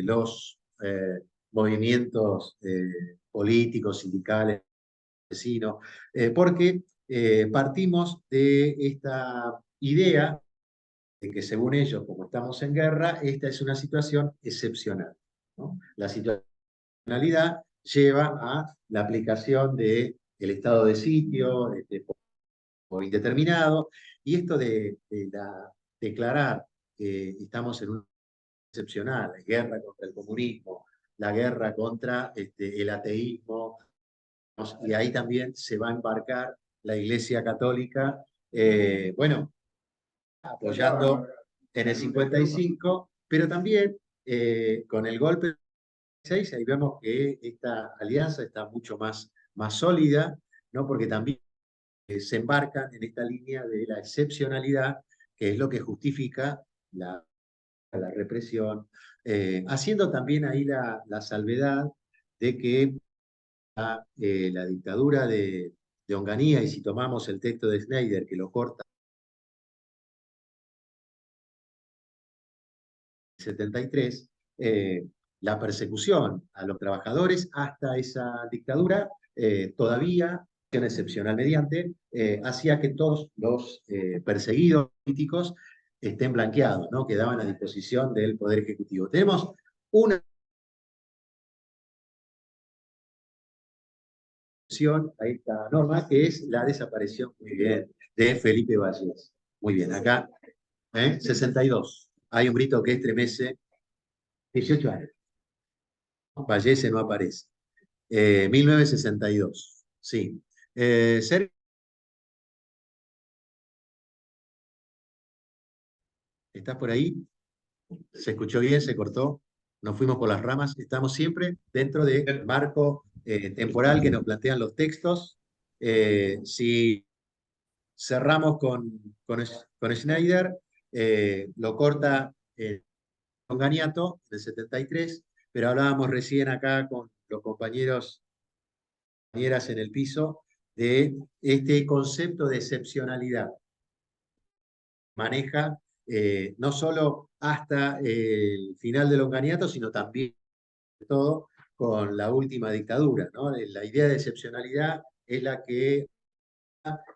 los movimientos políticos, sindicales, vecinos, porque partimos de esta idea de que según ellos, como estamos en guerra, esta es una situación excepcional, ¿no? La situacionalidad lleva a la aplicación del estado de sitio por indeterminado, y esto de declarar que estamos en una excepcional, la guerra contra el comunismo, la guerra contra el ateísmo, y ahí también se va a embarcar la Iglesia Católica, bueno, apoyando en el 55, pero también con el golpe del 16, ahí vemos que esta alianza está mucho más sólida, ¿no? Porque también se embarcan en esta línea de la excepcionalidad, que es lo que justifica la represión, haciendo también ahí la salvedad de que la dictadura de Onganía, y si tomamos el texto de Schneider, que lo corta 73, la persecución a los trabajadores hasta esa dictadura, todavía, excepcional mediante, hacía que todos los perseguidos políticos estén blanqueados, ¿no? Quedaban a disposición del Poder Ejecutivo. Tenemos una excepción a esta norma, que es la desaparición, muy bien, de Felipe Vallés. Muy bien, acá, 62. Hay un grito que estremece, 18 años. Vallese no aparece. 1962, sí. Sergio, ¿estás por ahí? ¿Se escuchó bien? ¿Se cortó? Nos fuimos por las ramas. Estamos siempre dentro del marco temporal que nos plantean los textos. Si cerramos con Schneider, lo corta con Ganiato del 73, pero hablábamos recién acá con los compañeros en el piso de este concepto de excepcionalidad. Maneja no solo hasta el final del Onganiato, sino también todo con la última dictadura, ¿no? La idea de excepcionalidad es la que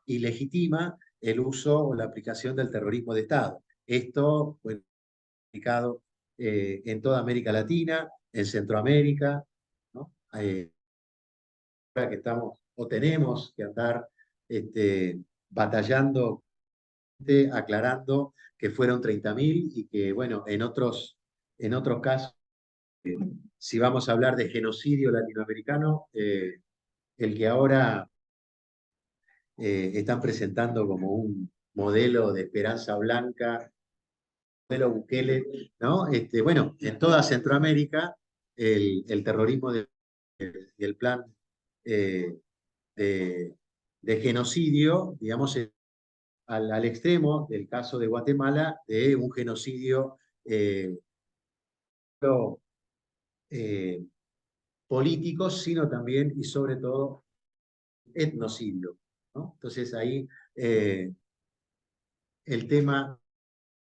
ilegitima el uso o la aplicación del terrorismo de Estado. Esto fue aplicado en toda América Latina, en Centroamérica, ¿no? Ahora que estamos o tenemos que andar batallando, aclarando que fueron 30.000 y que, bueno, en otros casos, si vamos a hablar de genocidio latinoamericano, el que ahora están presentando como un modelo de esperanza blanca, modelo Bukele, ¿no? Bueno, en toda Centroamérica, el terrorismo y el plan de, de genocidio, digamos, al extremo del caso de Guatemala, de un genocidio no, político, sino también y sobre todo etnocidio, ¿no? Entonces ahí el tema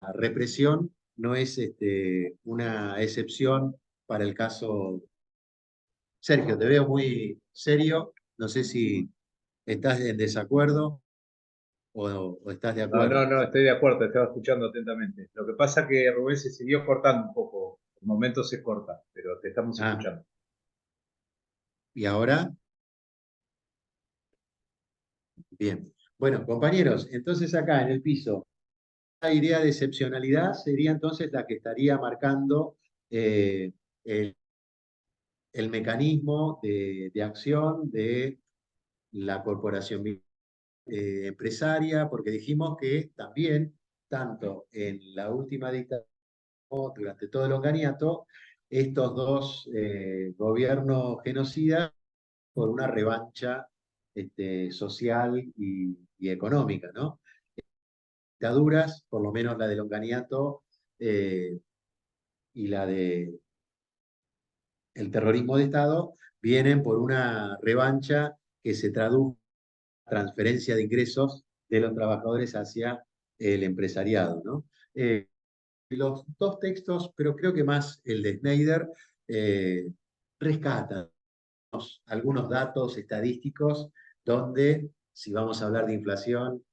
la represión no es una excepción para el caso. Sergio, te veo muy serio, no sé si estás en desacuerdo o estás de No, acuerdo. estoy de acuerdo, te estaba escuchando atentamente. Lo que pasa es que Rubén se siguió cortando un poco. En momento se corta, pero te estamos escuchando. ¿Y ahora? Bien. Bueno, compañeros, entonces acá en el piso, la idea de excepcionalidad sería entonces la que estaría marcando el mecanismo de acción de la corporación empresaria, porque dijimos que también, tanto en la última dictadura como durante todo el Onganiato, estos dos gobiernos genocidas por una revancha social y económica, ¿no? Dictaduras, por lo menos la de Longaniato y la de el terrorismo de Estado, vienen por una revancha que se tradujo en transferencia de ingresos de los trabajadores hacia el empresariado, ¿no? Los dos textos, pero creo que más el de Snyder, rescatan algunos datos estadísticos donde, si vamos a hablar de inflación,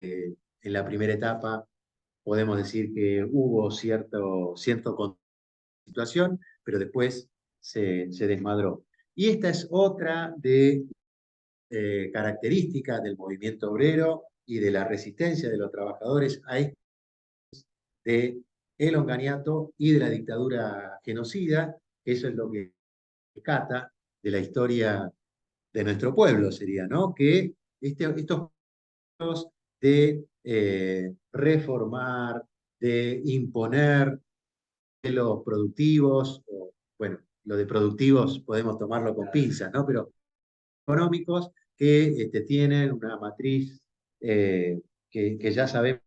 en la primera etapa podemos decir que hubo cierto situación, pero después se desmadró. Y esta es otra de características del movimiento obrero y de la resistencia de los trabajadores a este de el onganiato y de la dictadura genocida. Eso es lo que rescata de la historia de nuestro pueblo, sería, ¿no? Que estos de reformar, de imponer modelos productivos, o, bueno, lo de productivos podemos tomarlo con pinzas, ¿no? Pero económicos que tienen una matriz que ya sabemos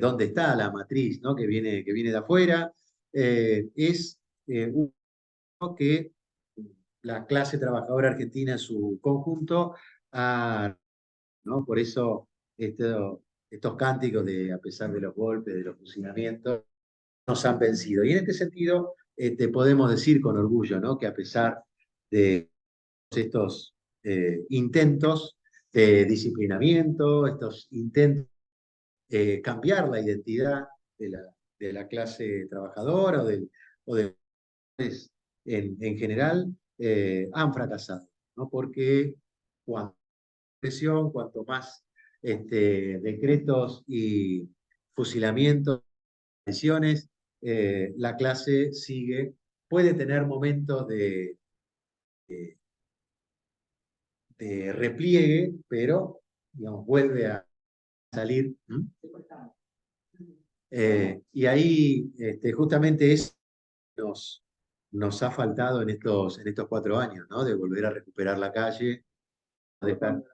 dónde está la matriz, ¿no? Que viene de afuera. Es uno que la clase trabajadora argentina en su conjunto ¿no? Por eso estos cánticos de a pesar de los golpes, de los fusilamientos, nos han vencido. Y en este sentido, podemos decir con orgullo, ¿no? Que a pesar de estos intentos de disciplinamiento, estos intentos de cambiar la identidad de la clase trabajadora o de en general, han fracasado, ¿no? Porque cuanto más presión, cuanto más decretos y fusilamientos, lesiones, la clase sigue, puede tener momentos de repliegue, pero digamos, vuelve a salir. Y ahí justamente eso nos ha faltado en estos 4 años, ¿no? De volver a recuperar la calle, dejar.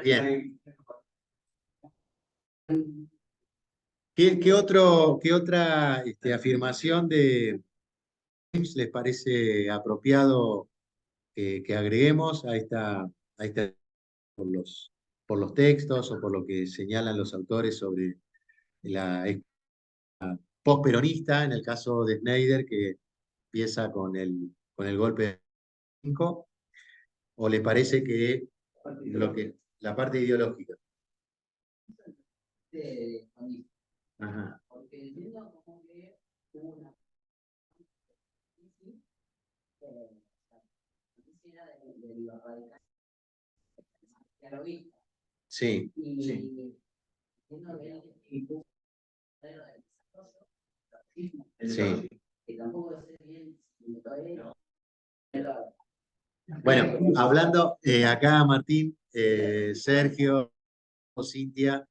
Bien. ¿Qué otra afirmación de James les parece apropiado que agreguemos a esta por los textos o por lo que señalan los autores sobre la postperonista, en el caso de Snyder, que empieza con el golpe de 5, o le parece que la parte ideológica? Ajá. Porque entiendo como que hubo una quisiera de los radicales dialoguistas. Sí, Y sí. entiendo que el modelo del Sí. desarrollo, que tampoco sé bien si todavía. Bueno, hablando acá, Martín, Sergio, Cintia,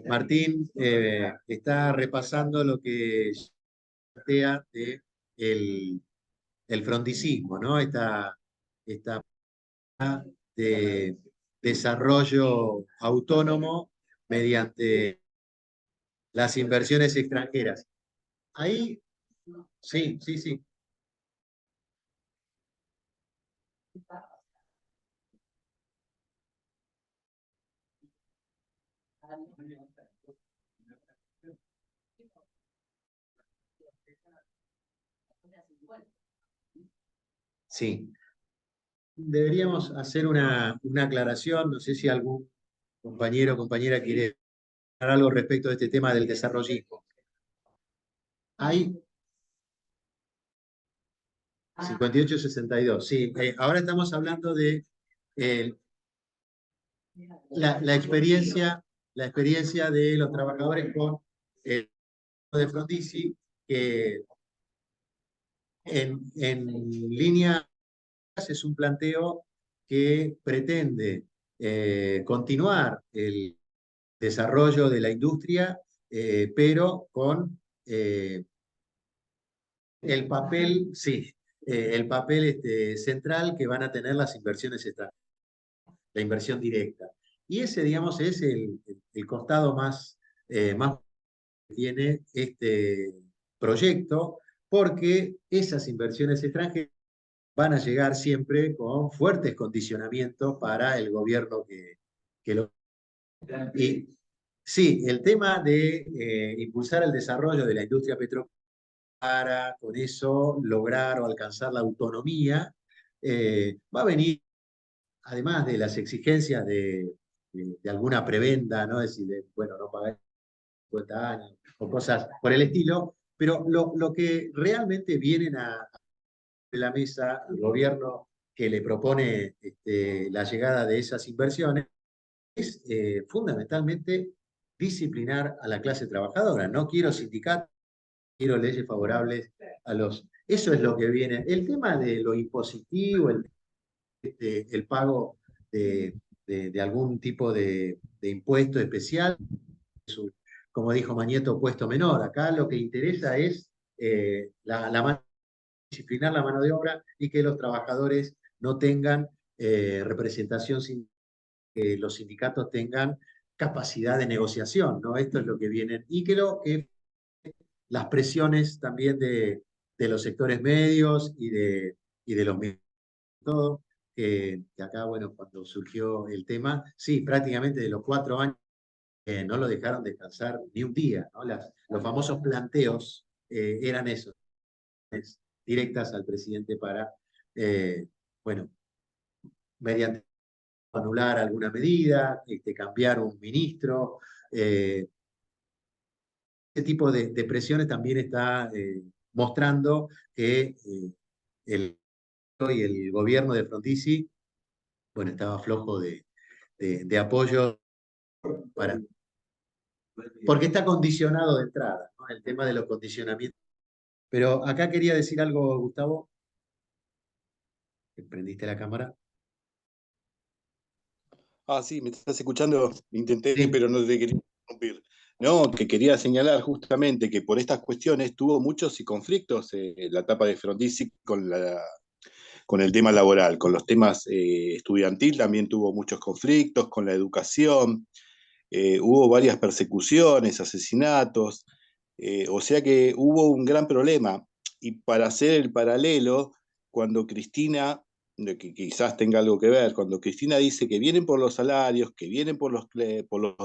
Martín está repasando lo que plantea de el frondicismo, ¿no? Esta de desarrollo autónomo mediante las inversiones extranjeras. Ahí, sí, sí, sí. Sí. Deberíamos hacer una aclaración, no sé si algún compañero o compañera quiere hablar algo respecto de este tema del desarrollismo. Hay 58-62, sí. Ahora estamos hablando de la experiencia la experiencia de los trabajadores con el de Frondizi, que en línea es un planteo que pretende continuar el desarrollo de la industria, pero con el papel, sí, el papel central que van a tener las inversiones extranjeras, la inversión directa. Y ese, digamos, es el costado más que tiene este proyecto, porque esas inversiones extranjeras van a llegar siempre con fuertes condicionamientos para el gobierno que lo... Y sí, el tema de impulsar el desarrollo de la industria petrolera para con eso lograr o alcanzar la autonomía, va a venir, además de las exigencias de alguna prebenda, ¿no? Es decir, bueno, no pagar 50 años o cosas por el estilo, pero lo que realmente vienen a la mesa el gobierno que le propone la llegada de esas inversiones es fundamentalmente disciplinar a la clase trabajadora. No quiero sindicatos, quiero leyes favorables a los... Eso es lo que viene. El tema de lo impositivo, el pago de algún tipo de impuesto especial, como dijo Mañeto, puesto menor. Acá lo que interesa es disciplinar la mano de obra y que los trabajadores no tengan representación, que los sindicatos tengan capacidad de negociación, ¿no? Esto es lo que vienen. Y que las presiones también de los sectores medios y de los medios, todo, que acá, bueno, cuando surgió el tema, sí, prácticamente de los 4 años no lo dejaron descansar ni un día, ¿no? Los famosos planteos eran esos, directas al presidente para, bueno, mediante anular alguna medida, cambiar un ministro. Ese tipo de presiones también está mostrando que y el gobierno de Frondizi, bueno, estaba flojo de apoyo para... Porque está condicionado de entrada, ¿no? El tema de los condicionamientos. Pero acá quería decir algo, Gustavo. ¿Prendiste la cámara? Ah, sí, me estás escuchando. Intenté, Sí. pero no te quería interrumpir. No, que quería señalar justamente que por estas cuestiones tuvo muchos conflictos la etapa de Frondizi con el tema laboral, con los temas estudiantil también tuvo muchos conflictos, con la educación, hubo varias persecuciones, asesinatos, o sea que hubo un gran problema. Y para hacer el paralelo, cuando Cristina, que quizás tenga algo que ver, cuando Cristina dice que vienen por los salarios, que vienen por los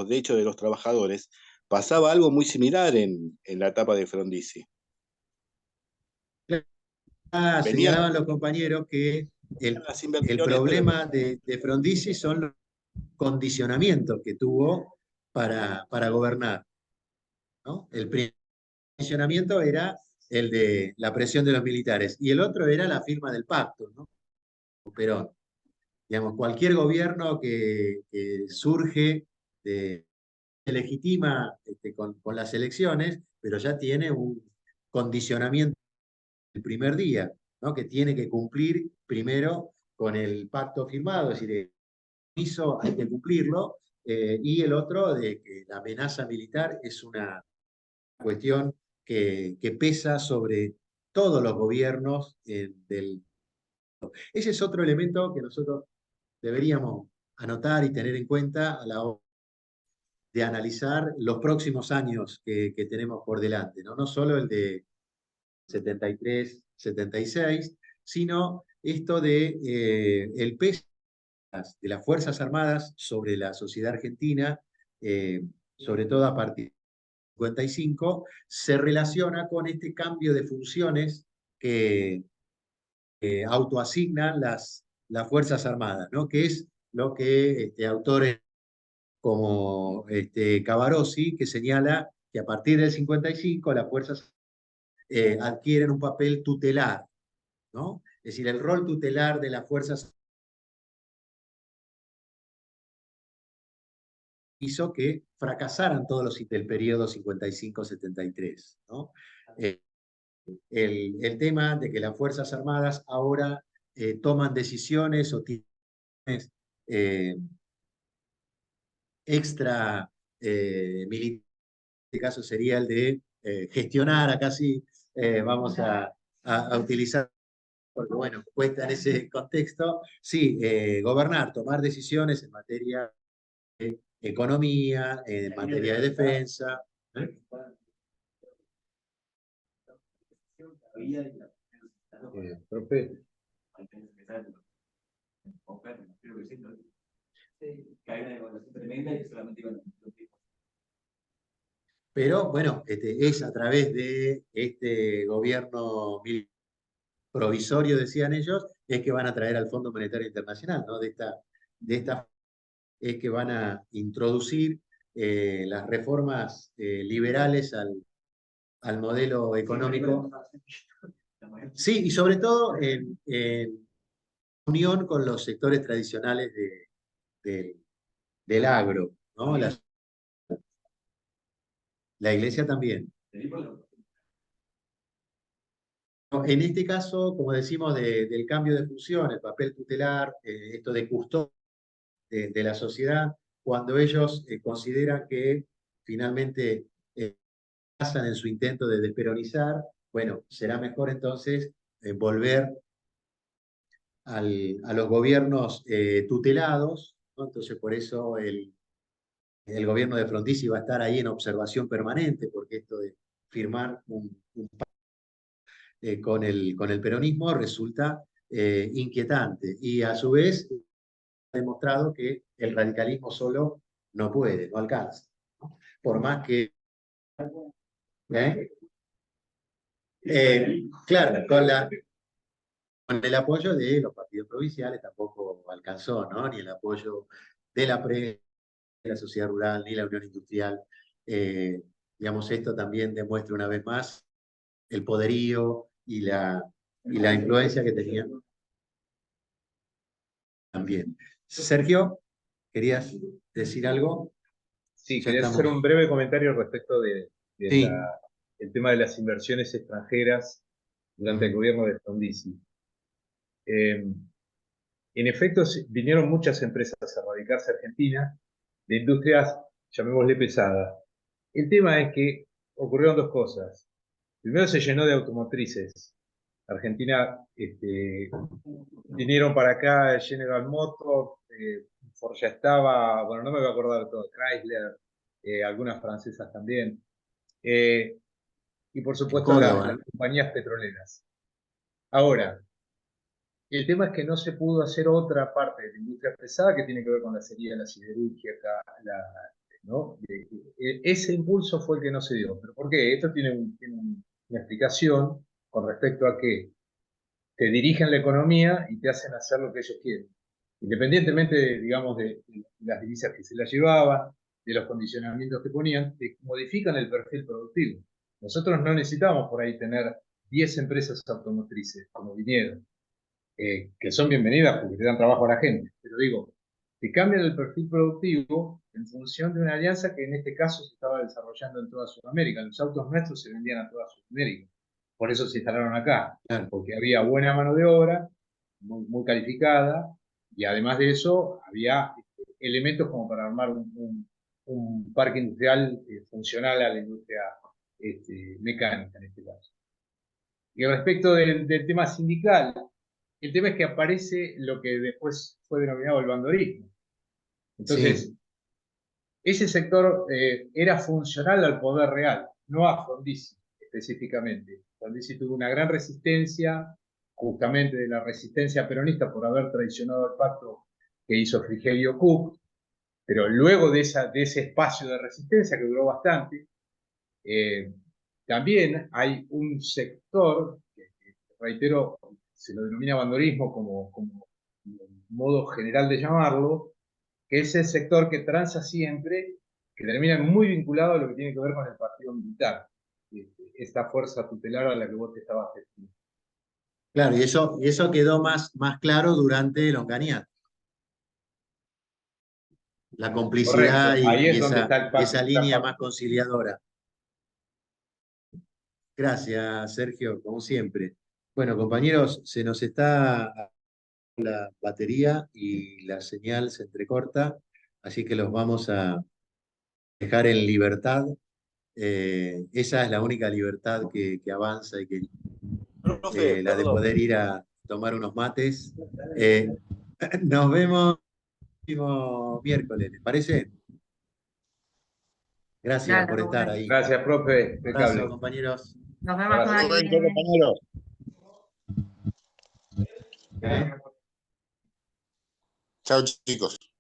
derechos de los trabajadores, pasaba algo muy similar en la etapa de Frondizi. Venían Señalaban los compañeros que las el inversiones, pero problema de Frondizi son los condicionamientos que tuvo para gobernar, ¿no? El primer condicionamiento era el de la presión de los militares y el otro era la firma del pacto, ¿no? Perón. Digamos, cualquier gobierno que surge, se legitima con las elecciones, pero ya tiene un condicionamiento el primer día, ¿no? Que tiene que cumplir primero con el pacto firmado, es decir, el permiso hay que cumplirlo, y el otro de que la amenaza militar es una cuestión que pesa sobre todos los gobiernos del... Ese es otro elemento que nosotros deberíamos anotar y tener en cuenta a la hora de analizar los próximos años que tenemos por delante, ¿no? No solo el de 73, 76, sino esto de el peso de las Fuerzas Armadas sobre la sociedad argentina, sobre todo a partir de 55, se relaciona con este cambio de funciones que autoasignan las Fuerzas Armadas, ¿no? Que es lo que autores como Cavarossi, que señala que a partir del 55 las fuerzas adquieren un papel tutelar, ¿no? Es decir, el rol tutelar de las fuerzas hizo que fracasaran todos los del periodo 55-73, ¿no? El tema de que las Fuerzas Armadas ahora toman decisiones o tienen extra militares, en este caso sería el de gestionar, acá sí vamos a utilizar, porque bueno, cuesta en ese contexto, sí, gobernar, tomar decisiones en materia de economía, en materia de defensa. Profe, Pero bueno, es a través de este gobierno provisorio, decían ellos, es que van a traer al Fondo Monetario Internacional, ¿no? De esta es que van a introducir las reformas liberales al modelo económico. Sí, y sobre todo en unión con los sectores tradicionales del agro, ¿no? La iglesia también. En este caso, como decimos, del cambio de función, el papel tutelar, esto de custodio de la sociedad, cuando ellos consideran que finalmente pasan en su intento de desperonizar, bueno, será mejor entonces volver a los gobiernos tutelados, ¿no? Entonces por eso el gobierno de Frondizi va a estar ahí en observación permanente, porque esto de firmar un con el peronismo resulta inquietante. Y a su vez ha demostrado que el radicalismo solo no puede, no alcanza, ¿no? Por más que... claro, con el apoyo de los partidos provinciales tampoco alcanzó, ¿no? Ni el apoyo de la prensa, de la sociedad rural, ni la Unión Industrial. Digamos, esto también demuestra una vez más el poderío y la influencia que tenían también. Sergio, ¿querías decir algo? sí, Ya quería hacer estamos. un breve comentario respecto Sí. el tema de las inversiones extranjeras durante el gobierno de Frondizi. En efecto, vinieron muchas empresas a radicarse a Argentina, de industrias, llamémosle pesadas. El tema es que ocurrieron dos cosas. Primero se llenó de automotrices. Argentina, vinieron para acá General Motors, Ford ya estaba, bueno, no me voy a acordar de todo, Chrysler, algunas francesas también, y por supuesto Córdoba. las compañías petroleras. Ahora, el tema es que no se pudo hacer otra parte de la industria pesada que tiene que ver con la acería, la siderurgia, ¿no? Ese impulso fue el que no se dio. ¿Pero por qué? Esto tiene una explicación con respecto a que te dirigen la economía y te hacen hacer lo que ellos quieren. Independientemente, digamos, de las divisas que se las llevaban, de los condicionamientos que ponían, te modifican el perfil productivo. Nosotros no necesitamos por ahí tener 10 empresas automotrices, como vinieron, que son bienvenidas porque te dan trabajo a la gente. Pero digo, te cambian el perfil productivo en función de una alianza que en este caso se estaba desarrollando en toda Sudamérica. Los autos nuestros se vendían a toda Sudamérica. Por eso se instalaron acá, Claro. porque había buena mano de obra, muy calificada, y además de eso había elementos como para armar un parque industrial funcional a la industria mecánica en este caso. Y respecto del tema sindical, el tema es que aparece lo que después fue denominado el bandorismo. Entonces, Sí. ese sector era funcional al poder real, no a Frondizi específicamente. Frondizi tuvo una gran resistencia, justamente de la resistencia peronista por haber traicionado el pacto que hizo Frigerio Cook, pero luego de ese espacio de resistencia que duró bastante, también hay un sector, que reitero, se lo denomina bandorismo como modo general de llamarlo, que es el sector que transa siempre, que termina muy vinculado a lo que tiene que ver con el partido militar, esta fuerza tutelar a la que vos te estabas refiriendo. Claro, y eso quedó más claro durante Longaniat. la complicidad Correcto, ahí y es donde está el pacto. esa línea más conciliadora. Gracias, Sergio, como siempre. Bueno, compañeros, se nos está la batería y la señal se entrecorta, así que los vamos a dejar en libertad. Esa es la única libertad que avanza y que Profe, la de perdón. poder ir a tomar unos mates. Nos vemos el próximo miércoles, ¿les parece? Gracias Dale, por estar Rubén. ahí. Gracias, profe. Un abrazo, Impecable. compañeros. Nos vemos Abrazo. semana que Buen día, viene. compañeros. ¿Eh? Chao, chicos.